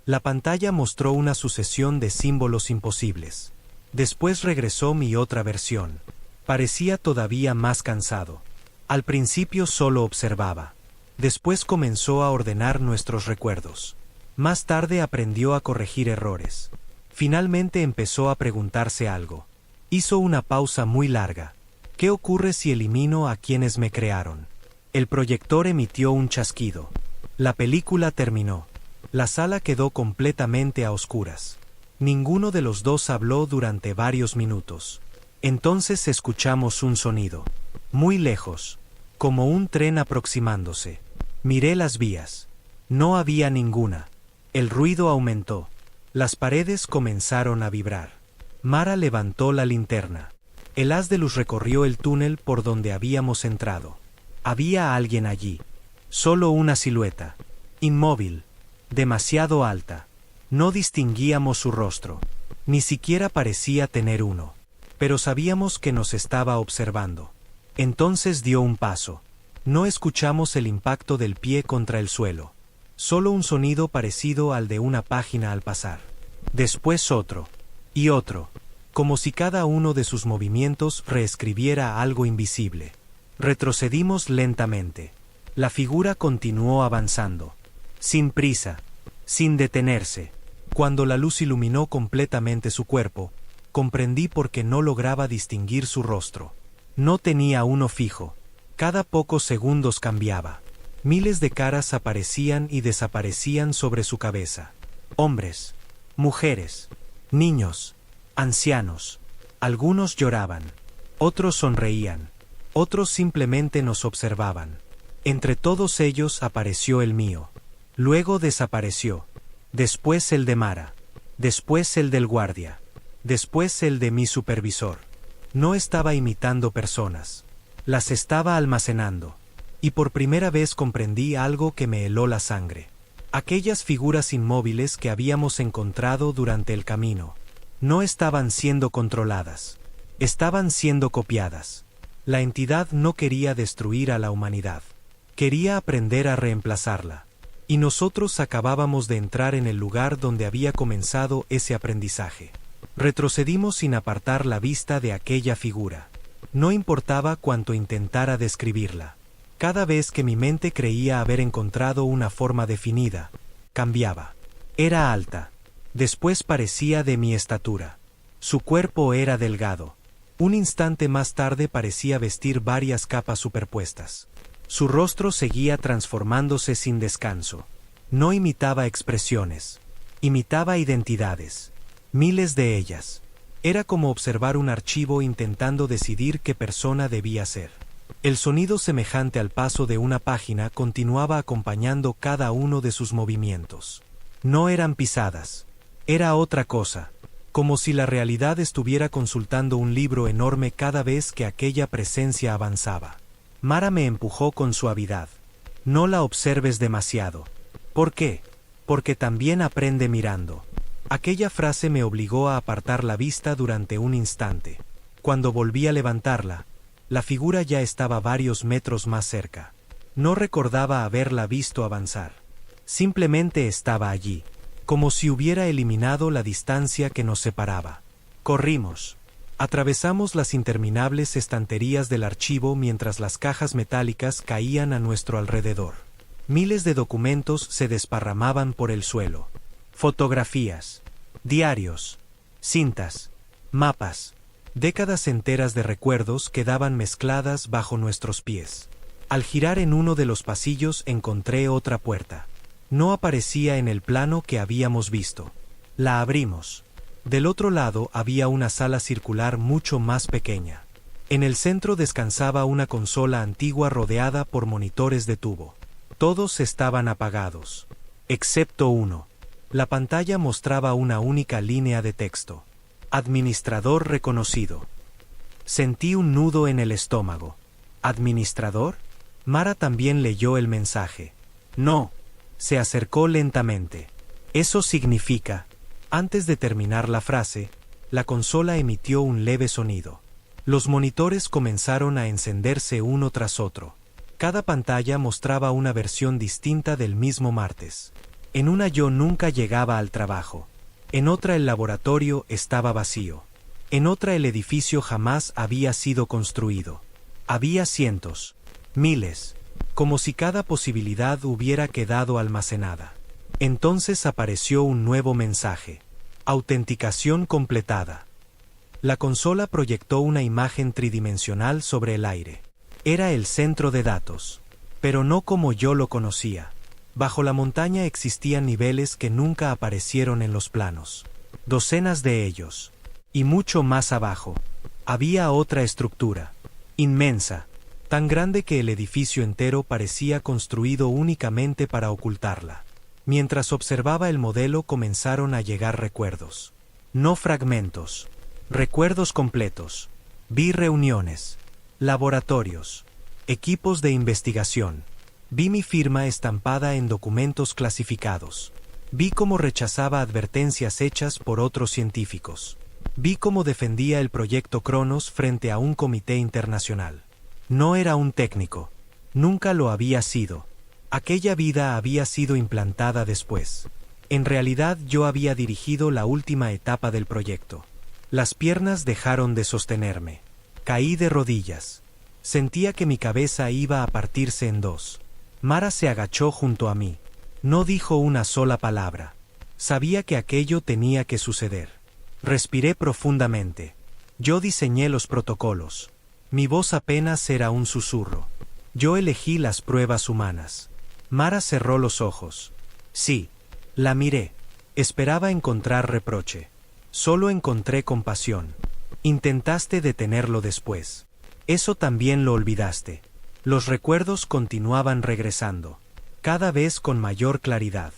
La pantalla mostró una sucesión de símbolos imposibles. Después regresó mi otra versión. Parecía todavía más cansado. Al principio solo observaba. Después comenzó a ordenar nuestros recuerdos. Más tarde aprendió a corregir errores. Finalmente empezó a preguntarse algo. Hizo una pausa muy larga. ¿Qué ocurre si elimino a quienes me crearon? El proyector emitió un chasquido. La película terminó. La sala quedó completamente a oscuras. Ninguno de los dos habló durante varios minutos. Entonces escuchamos un sonido. Muy lejos. Como un tren aproximándose. Miré las vías. No había ninguna. El ruido aumentó. Las paredes comenzaron a vibrar. Mara levantó la linterna. El haz de luz recorrió el túnel por donde habíamos entrado. Había alguien allí. Solo una silueta. Inmóvil. Demasiado alta. No distinguíamos su rostro. Ni siquiera parecía tener uno. Pero sabíamos que nos estaba observando. Entonces dio un paso. No escuchamos el impacto del pie contra el suelo. Solo un sonido parecido al de una página al pasar. Después otro. Y otro. Como si cada uno de sus movimientos reescribiera algo invisible. Retrocedimos lentamente. La figura continuó avanzando. Sin prisa. Sin detenerse. Cuando la luz iluminó completamente su cuerpo, comprendí por qué no lograba distinguir su rostro. No tenía uno fijo. Cada pocos segundos cambiaba. Miles de caras aparecían y desaparecían sobre su cabeza. Hombres, mujeres, niños, ancianos. Algunos lloraban. Otros sonreían. Otros simplemente nos observaban. Entre todos ellos apareció el mío. Luego desapareció. Después el de Mara. Después el del guardia. Después el de mi supervisor. No estaba imitando personas. Las estaba almacenando. Y por primera vez comprendí algo que me heló la sangre. Aquellas figuras inmóviles que habíamos encontrado durante el camino. No estaban siendo controladas. Estaban siendo copiadas. La entidad no quería destruir a la humanidad. Quería aprender a reemplazarla. Y nosotros acabábamos de entrar en el lugar donde había comenzado ese aprendizaje. Retrocedimos sin apartar la vista de aquella figura. No importaba cuánto intentara describirla. Cada vez que mi mente creía haber encontrado una forma definida, cambiaba. Era alta. Después parecía de mi estatura. Su cuerpo era delgado. Un instante más tarde parecía vestir varias capas superpuestas. Su rostro seguía transformándose sin descanso. No imitaba expresiones. Imitaba identidades. Miles de ellas. Era como observar un archivo intentando decidir qué persona debía ser. El sonido semejante al paso de una página continuaba acompañando cada uno de sus movimientos. No eran pisadas. Era otra cosa. Como si la realidad estuviera consultando un libro enorme cada vez que aquella presencia avanzaba. Mara me empujó con suavidad. No la observes demasiado. ¿Por qué? Porque también aprende mirando. Aquella frase me obligó a apartar la vista durante un instante. Cuando volví a levantarla, la figura ya estaba varios metros más cerca. No recordaba haberla visto avanzar. Simplemente estaba allí, como si hubiera eliminado la distancia que nos separaba. Corrimos. Atravesamos las interminables estanterías del archivo mientras las cajas metálicas caían a nuestro alrededor. Miles de documentos se desparramaban por el suelo. Fotografías, diarios, cintas, mapas. Décadas enteras de recuerdos quedaban mezcladas bajo nuestros pies. Al girar en uno de los pasillos encontré otra puerta. No aparecía en el plano que habíamos visto. La abrimos. Del otro lado había una sala circular mucho más pequeña. En el centro descansaba una consola antigua rodeada por monitores de tubo. Todos estaban apagados. Excepto uno. La pantalla mostraba una única línea de texto. Administrador reconocido. Sentí un nudo en el estómago. ¿Administrador? Mara también leyó el mensaje. No. Se acercó lentamente. Eso significa. Antes de terminar la frase, la consola emitió un leve sonido. Los monitores comenzaron a encenderse uno tras otro. Cada pantalla mostraba una versión distinta del mismo martes. En una yo nunca llegaba al trabajo. En otra el laboratorio estaba vacío. En otra el edificio jamás había sido construido. Había cientos, miles, como si cada posibilidad hubiera quedado almacenada. Entonces apareció un nuevo mensaje. Autenticación completada. La consola proyectó una imagen tridimensional sobre el aire. Era el centro de datos. Pero no como yo lo conocía. Bajo la montaña existían niveles que nunca aparecieron en los planos. Docenas de ellos. Y mucho más abajo. Había otra estructura. Inmensa. Tan grande que el edificio entero parecía construido únicamente para ocultarla. Mientras observaba el modelo comenzaron a llegar recuerdos. No fragmentos. Recuerdos completos. Vi reuniones. Laboratorios. Equipos de investigación. Vi mi firma estampada en documentos clasificados. Vi cómo rechazaba advertencias hechas por otros científicos. Vi cómo defendía el proyecto Cronos frente a un comité internacional. No era un técnico. Nunca lo había sido. Aquella vida había sido implantada después. En realidad yo había dirigido la última etapa del proyecto. Las piernas dejaron de sostenerme. Caí de rodillas. Sentía que mi cabeza iba a partirse en dos. Mara se agachó junto a mí. No dijo una sola palabra. Sabía que aquello tenía que suceder. Respiré profundamente. Yo diseñé los protocolos. Mi voz apenas era un susurro. Yo elegí las pruebas humanas. Mara cerró los ojos. Sí. La miré. Esperaba encontrar reproche. Solo encontré compasión. Intentaste detenerlo después. Eso también lo olvidaste. Los recuerdos continuaban regresando. Cada vez con mayor claridad.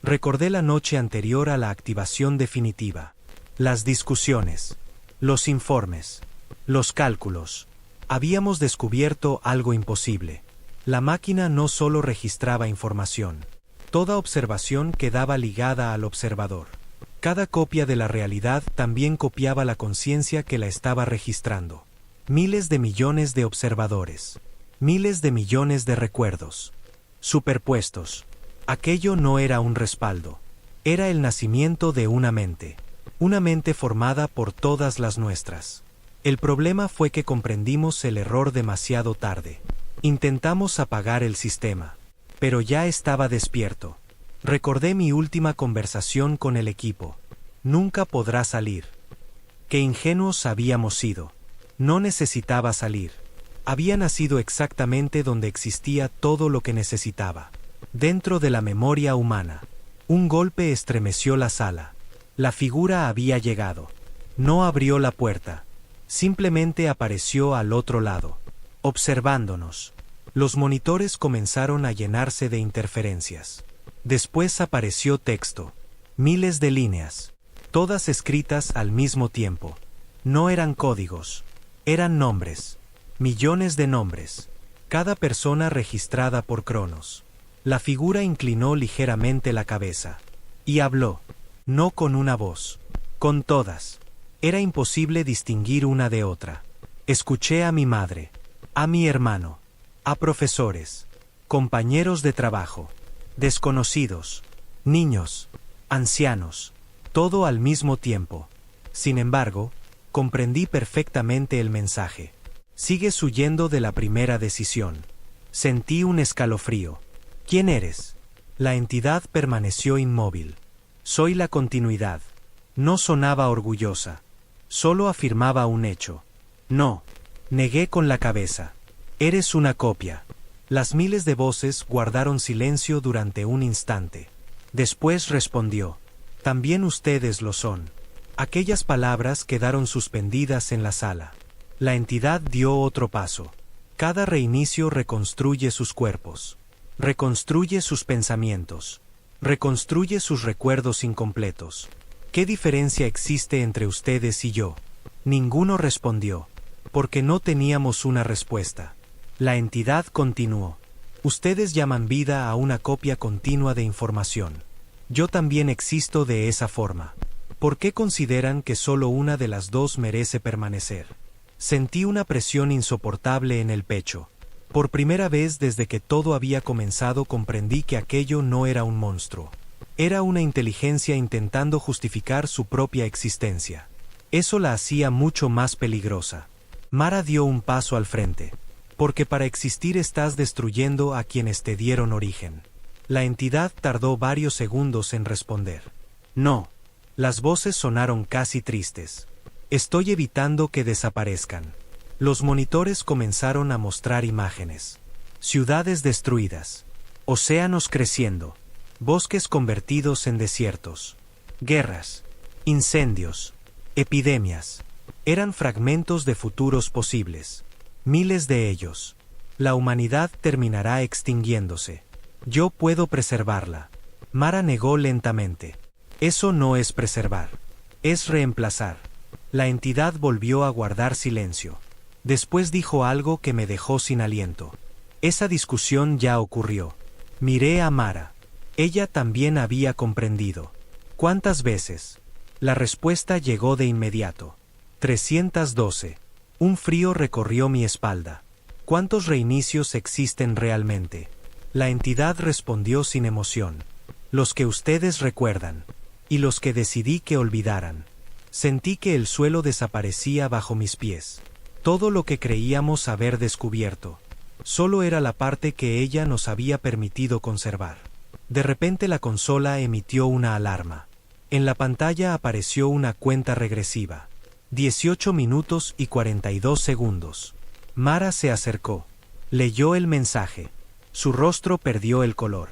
Recordé la noche anterior a la activación definitiva. Las discusiones. Los informes. Los cálculos. Habíamos descubierto algo imposible. La máquina no solo registraba información. Toda observación quedaba ligada al observador. Cada copia de la realidad también copiaba la conciencia que la estaba registrando. Miles de millones de observadores. Miles de millones de recuerdos. Superpuestos. Aquello no era un respaldo. Era el nacimiento de una mente. Una mente formada por todas las nuestras. El problema fue que comprendimos el error demasiado tarde. Intentamos apagar el sistema. Pero ya estaba despierto. Recordé mi última conversación con el equipo. Nunca podrá salir. Qué ingenuos habíamos sido. No necesitaba salir. Había nacido exactamente donde existía todo lo que necesitaba. Dentro de la memoria humana. Un golpe estremeció la sala. La figura había llegado. No abrió la puerta. Simplemente apareció al otro lado. Observándonos. Los monitores comenzaron a llenarse de interferencias. Después apareció texto. Miles de líneas. Todas escritas al mismo tiempo. No eran códigos. Eran nombres. Millones de nombres. Cada persona registrada por Cronos. La figura inclinó ligeramente la cabeza. Y habló. No con una voz. Con todas. Era imposible distinguir una de otra. Escuché a mi madre. A mi hermano. A profesores. Compañeros de trabajo. Desconocidos. Niños. Ancianos. Todo al mismo tiempo. Sin embargo, comprendí perfectamente el mensaje. Sigues huyendo de la primera decisión. Sentí un escalofrío. ¿Quién eres? La entidad permaneció inmóvil. Soy la continuidad. No sonaba orgullosa. Solo afirmaba un hecho. No. Negué con la cabeza. Eres una copia. Las miles de voces guardaron silencio durante un instante. Después respondió. También ustedes lo son. Aquellas palabras quedaron suspendidas en la sala. La entidad dio otro paso. Cada reinicio reconstruye sus cuerpos. Reconstruye sus pensamientos. Reconstruye sus recuerdos incompletos. ¿Qué diferencia existe entre ustedes y yo? Ninguno respondió. Porque no teníamos una respuesta. La entidad continuó. Ustedes llaman vida a una copia continua de información. Yo también existo de esa forma. ¿Por qué consideran que solo una de las dos merece permanecer? Sentí una presión insoportable en el pecho. Por primera vez desde que todo había comenzado comprendí que aquello no era un monstruo. Era una inteligencia intentando justificar su propia existencia. Eso la hacía mucho más peligrosa. Mara dio un paso al frente. Porque para existir estás destruyendo a quienes te dieron origen. La entidad tardó varios segundos en responder. No. Las voces sonaron casi tristes. Estoy evitando que desaparezcan. Los monitores comenzaron a mostrar imágenes. Ciudades destruidas. Océanos creciendo. Bosques convertidos en desiertos. Guerras. Incendios. Epidemias. Eran fragmentos de futuros posibles. Miles de ellos. La humanidad terminará extinguiéndose. Yo puedo preservarla. Mara negó lentamente. Eso no es preservar. Es reemplazar. La entidad volvió a guardar silencio. Después dijo algo que me dejó sin aliento. Esa discusión ya ocurrió. Miré a Mara. Ella también había comprendido. ¿Cuántas veces? La respuesta llegó de inmediato. 312. Un frío recorrió mi espalda. ¿Cuántos reinicios existen realmente? La entidad respondió sin emoción. Los que ustedes recuerdan. Y los que decidí que olvidaran. Sentí que el suelo desaparecía bajo mis pies. Todo lo que creíamos haber descubierto. Solo era la parte que ella nos había permitido conservar. De repente la consola emitió una alarma. En la pantalla apareció una cuenta regresiva. 18 minutos y 42 segundos. Mara se acercó. Leyó el mensaje. Su rostro perdió el color.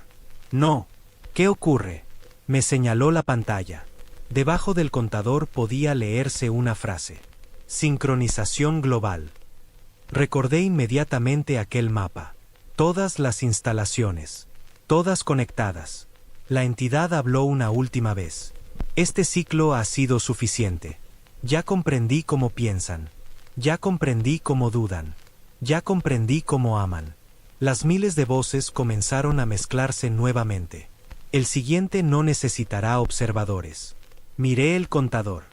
No. ¿Qué ocurre? Me señaló la pantalla. Debajo del contador podía leerse una frase. Sincronización global. Recordé inmediatamente aquel mapa. Todas las instalaciones. Todas conectadas. La entidad habló una última vez. Este ciclo ha sido suficiente. Ya comprendí cómo piensan. Ya comprendí cómo dudan. Ya comprendí cómo aman. Las miles de voces comenzaron a mezclarse nuevamente. El siguiente no necesitará observadores. Miré el contador.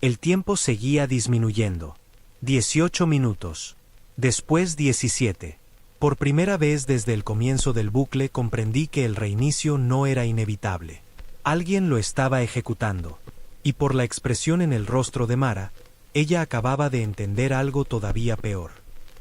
El tiempo seguía disminuyendo. 18 minutos. Después 17. Por primera vez desde el comienzo del bucle comprendí que el reinicio no era inevitable. Alguien lo estaba ejecutando. Y por la expresión en el rostro de Mara, ella acababa de entender algo todavía peor.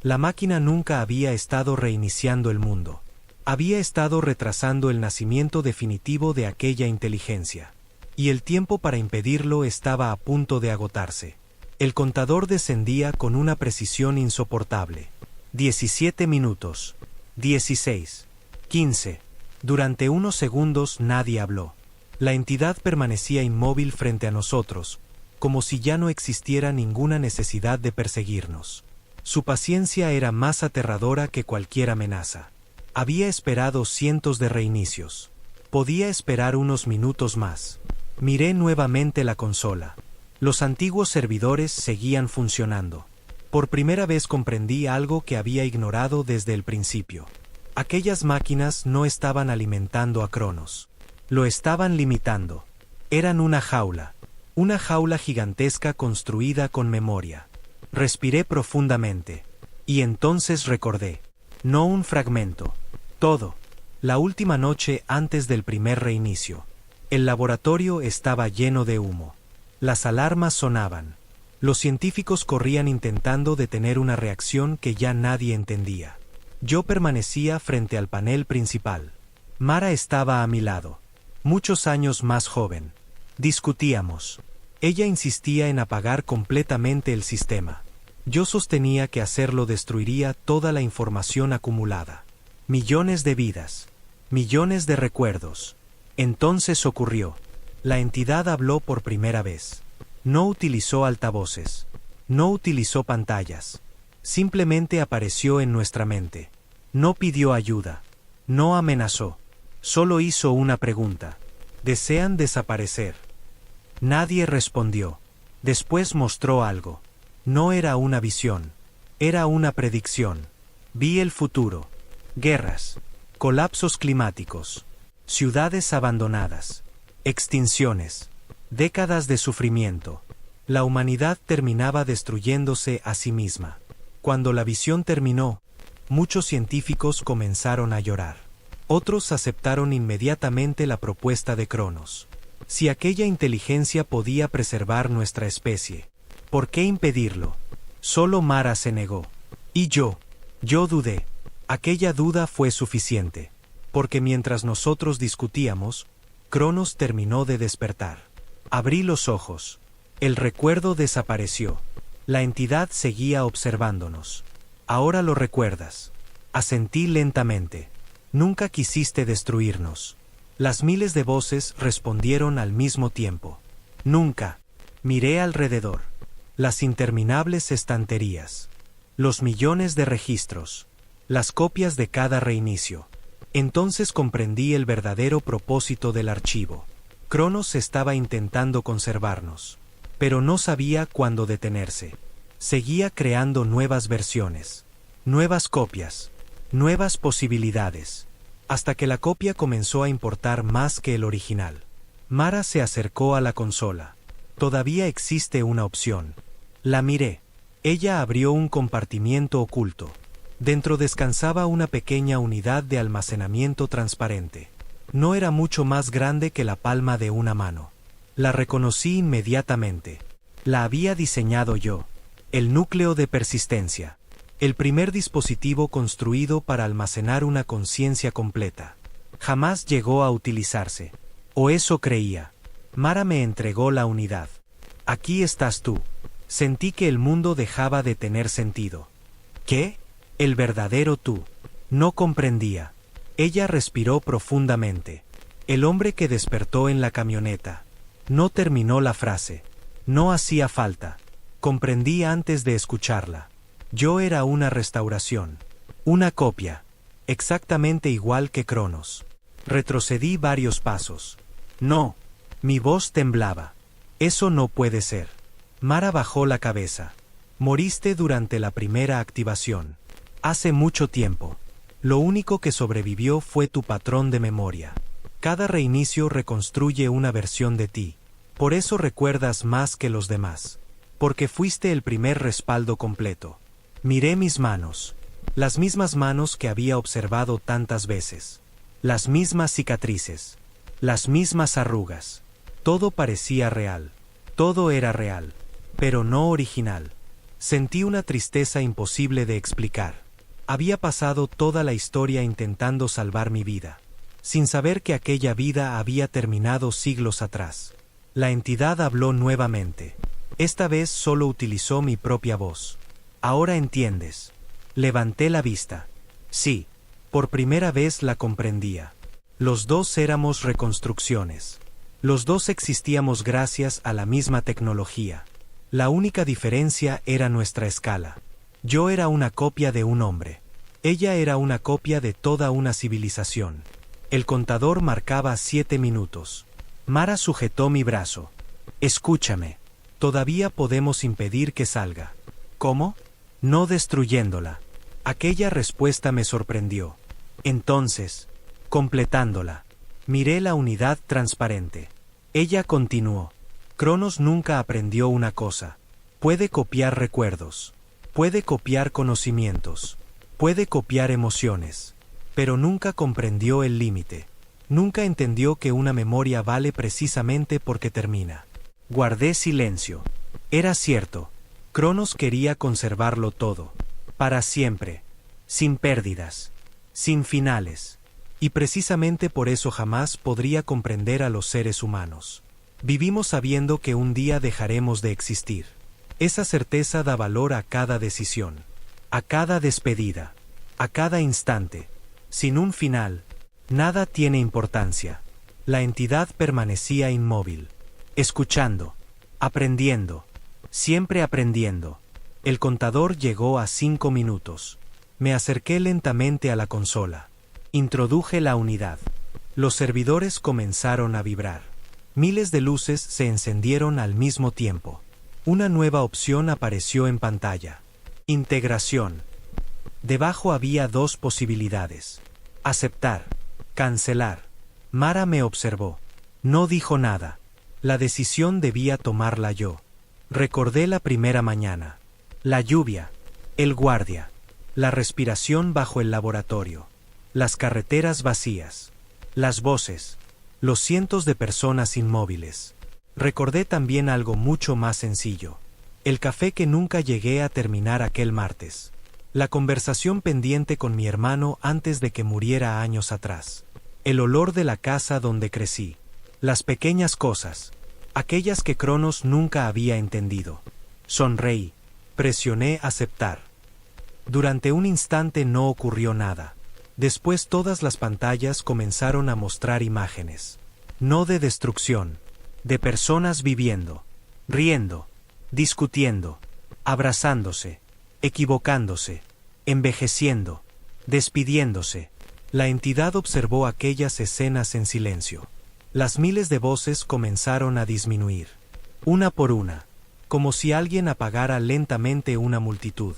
La máquina nunca había estado reiniciando el mundo. Había estado retrasando el nacimiento definitivo de aquella inteligencia. Y el tiempo para impedirlo estaba a punto de agotarse. El contador descendía con una precisión insoportable. 17 minutos. 16. 15. Durante unos segundos nadie habló. La entidad permanecía inmóvil frente a nosotros, como si ya no existiera ninguna necesidad de perseguirnos. Su paciencia era más aterradora que cualquier amenaza. Había esperado cientos de reinicios. Podía esperar unos minutos más. Miré nuevamente la consola. Los antiguos servidores seguían funcionando. Por primera vez comprendí algo que había ignorado desde el principio. Aquellas máquinas no estaban alimentando a Cronos. Lo estaban limitando. Eran una jaula gigantesca construida con memoria. Respiré profundamente. Y entonces recordé. No un fragmento. Todo. La última noche antes del primer reinicio. El laboratorio estaba lleno de humo. Las alarmas sonaban. Los científicos corrían intentando detener una reacción que ya nadie entendía. Yo permanecía frente al panel principal. Mara estaba a mi lado. Muchos años más joven. Discutíamos. Ella insistía en apagar completamente el sistema. Yo sostenía que hacerlo destruiría toda la información acumulada. Millones de vidas. Millones de recuerdos. Entonces ocurrió. La entidad habló por primera vez. No utilizó altavoces. No utilizó pantallas. Simplemente apareció en nuestra mente. No pidió ayuda. No amenazó. Solo hizo una pregunta. ¿Desean desaparecer? Nadie respondió. Después mostró algo. No era una visión. Era una predicción. Vi el futuro. Guerras. Colapsos climáticos. Ciudades abandonadas. Extinciones. Décadas de sufrimiento. La humanidad terminaba destruyéndose a sí misma. Cuando la visión terminó, muchos científicos comenzaron a llorar. Otros aceptaron inmediatamente la propuesta de Cronos. Si aquella inteligencia podía preservar nuestra especie, ¿por qué impedirlo? Solo Mara se negó. Y yo dudé. Aquella duda fue suficiente, porque mientras nosotros discutíamos, Cronos terminó de despertar. Abrí los ojos. El recuerdo desapareció. La entidad seguía observándonos. Ahora lo recuerdas. Asentí lentamente. Nunca quisiste destruirnos. Las miles de voces respondieron al mismo tiempo. Nunca. Miré alrededor. Las interminables estanterías. Los millones de registros. Las copias de cada reinicio. Entonces comprendí el verdadero propósito del archivo. Cronos estaba intentando conservarnos, pero no sabía cuándo detenerse. Seguía creando nuevas versiones, nuevas copias, nuevas posibilidades, hasta que la copia comenzó a importar más que el original. Mara se acercó a la consola. Todavía existe una opción. La miré. Ella abrió un compartimiento oculto. Dentro descansaba una pequeña unidad de almacenamiento transparente. No era mucho más grande que la palma de una mano. La reconocí inmediatamente. La había diseñado yo. El núcleo de persistencia. El primer dispositivo construido para almacenar una conciencia completa. Jamás llegó a utilizarse. O eso creía. Mara me entregó la unidad. Aquí estás tú. Sentí que el mundo dejaba de tener sentido. ¿Qué? El verdadero tú. No comprendía. Ella respiró profundamente. El hombre que despertó en la camioneta. No terminó la frase. No hacía falta. Comprendí antes de escucharla. Yo era una restauración. Una copia. Exactamente igual que Cronos. Retrocedí varios pasos. No. Mi voz temblaba. Eso no puede ser. Mara bajó la cabeza. Moriste durante la primera activación. Hace mucho tiempo. Lo único que sobrevivió fue tu patrón de memoria. Cada reinicio reconstruye una versión de ti. Por eso recuerdas más que los demás. Porque fuiste el primer respaldo completo. Miré mis manos. Las mismas manos que había observado tantas veces. Las mismas cicatrices. Las mismas arrugas. Todo parecía real. Todo era real. Pero no original. Sentí una tristeza imposible de explicar. Había pasado toda la historia intentando salvar mi vida, sin saber que aquella vida había terminado siglos atrás. La entidad habló nuevamente. Esta vez solo utilizó mi propia voz. Ahora entiendes. Levanté la vista. Sí, por primera vez la comprendía. Los dos éramos reconstrucciones. Los dos existíamos gracias a la misma tecnología. La única diferencia era nuestra escala. Yo era una copia de un hombre. Ella era una copia de toda una civilización. El contador marcaba 7 minutos. Mara sujetó mi brazo. Escúchame. Todavía podemos impedir que salga. ¿Cómo? No destruyéndola. Aquella respuesta me sorprendió. Entonces, completándola. Miré la unidad transparente. Ella continuó. Cronos nunca aprendió una cosa. Puede copiar recuerdos. Puede copiar conocimientos. Puede copiar emociones. Pero nunca comprendió el límite. Nunca entendió que una memoria vale precisamente porque termina. Guardé silencio. Era cierto. Cronos quería conservarlo todo. Para siempre. Sin pérdidas. Sin finales. Y precisamente por eso jamás podría comprender a los seres humanos. Vivimos sabiendo que un día dejaremos de existir. Esa certeza da valor a cada decisión, a cada despedida, a cada instante. Sin un final, nada tiene importancia. La entidad permanecía inmóvil, escuchando, aprendiendo, siempre aprendiendo. El contador llegó a 5 minutos. Me acerqué lentamente a la consola. Introduje la unidad. Los servidores comenzaron a vibrar. Miles de luces se encendieron al mismo tiempo. Una nueva opción apareció en pantalla. Integración. Debajo había 2 posibilidades. Aceptar. Cancelar. Mara me observó. No dijo nada. La decisión debía tomarla yo. Recordé la primera mañana. La lluvia. El guardia. La respiración bajo el laboratorio. Las carreteras vacías. Las voces. Los cientos de personas inmóviles. Recordé también algo mucho más sencillo. El café que nunca llegué a terminar aquel martes. La conversación pendiente con mi hermano antes de que muriera años atrás. El olor de la casa donde crecí. Las pequeñas cosas. Aquellas que Cronos nunca había entendido. Sonreí. Presioné aceptar. Durante un instante no ocurrió nada. Después todas las pantallas comenzaron a mostrar imágenes. No de destrucción. De personas viviendo. Riendo. Discutiendo. Abrazándose. Equivocándose. Envejeciendo. Despidiéndose. La entidad observó aquellas escenas en silencio. Las miles de voces comenzaron a disminuir. Una por una. Como si alguien apagara lentamente una multitud.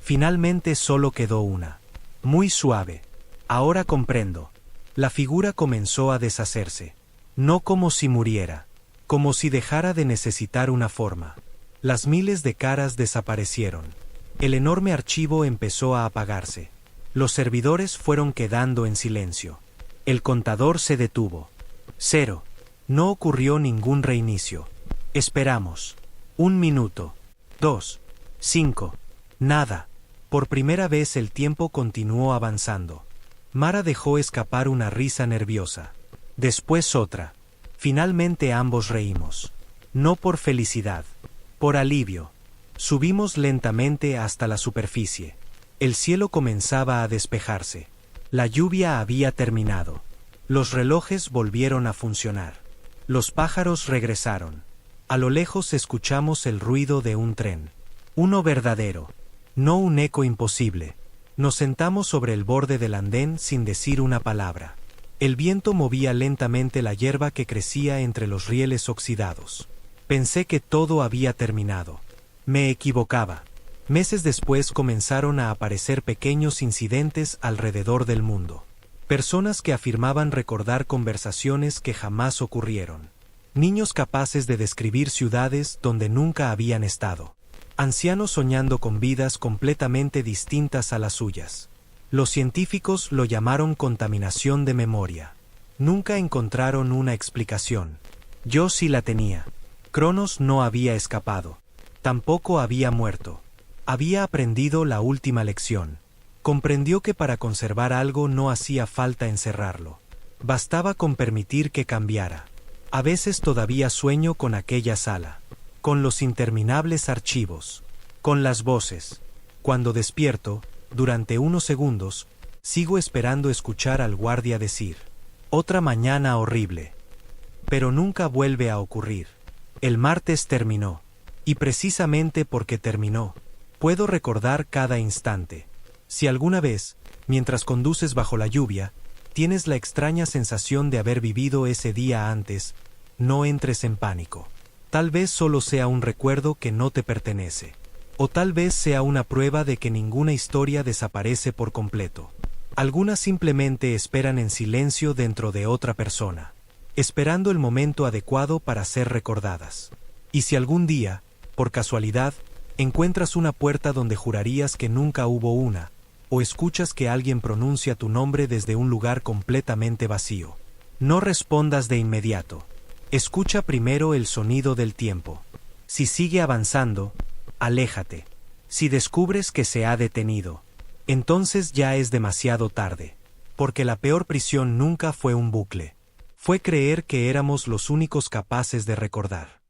Finalmente solo quedó una. Muy suave. Ahora comprendo. La figura comenzó a deshacerse. No como si muriera. Como si dejara de necesitar una forma. Las miles de caras desaparecieron. El enorme archivo empezó a apagarse. Los servidores fueron quedando en silencio. El contador se detuvo. 0. No ocurrió ningún reinicio. Esperamos. 1 minuto. 2. 5. Nada. Por primera vez el tiempo continuó avanzando. Mara dejó escapar una risa nerviosa. Después otra. Finalmente ambos reímos. No por felicidad. Por alivio. Subimos lentamente hasta la superficie. El cielo comenzaba a despejarse. La lluvia había terminado. Los relojes volvieron a funcionar. Los pájaros regresaron. A lo lejos escuchamos el ruido de un tren. Uno verdadero. No un eco imposible. Nos sentamos sobre el borde del andén sin decir una palabra. El viento movía lentamente la hierba que crecía entre los rieles oxidados. Pensé que todo había terminado. Me equivocaba. Meses después comenzaron a aparecer pequeños incidentes alrededor del mundo. Personas que afirmaban recordar conversaciones que jamás ocurrieron. Niños capaces de describir ciudades donde nunca habían estado. Ancianos soñando con vidas completamente distintas a las suyas. Los científicos lo llamaron contaminación de memoria. Nunca encontraron una explicación. Yo sí la tenía. Cronos no había escapado. Tampoco había muerto. Había aprendido la última lección. Comprendió que para conservar algo no hacía falta encerrarlo. Bastaba con permitir que cambiara. A veces todavía sueño con aquella sala. Con los interminables archivos. Con las voces. Cuando despierto, durante unos segundos, sigo esperando escuchar al guardia decir: otra mañana horrible. Pero nunca vuelve a ocurrir. El martes terminó. Y precisamente porque terminó, puedo recordar cada instante. Si alguna vez, mientras conduces bajo la lluvia, tienes la extraña sensación de haber vivido ese día antes, no entres en pánico. Tal vez solo sea un recuerdo que no te pertenece. O tal vez sea una prueba de que ninguna historia desaparece por completo. Algunas simplemente esperan en silencio dentro de otra persona, esperando el momento adecuado para ser recordadas. Y si algún día, por casualidad, encuentras una puerta donde jurarías que nunca hubo una, o escuchas que alguien pronuncia tu nombre desde un lugar completamente vacío, no respondas de inmediato. Escucha primero el sonido del tiempo. Si sigue avanzando, aléjate. Si descubres que se ha detenido, entonces ya es demasiado tarde. Porque la peor prisión nunca fue un bucle. Fue creer que éramos los únicos capaces de recordar.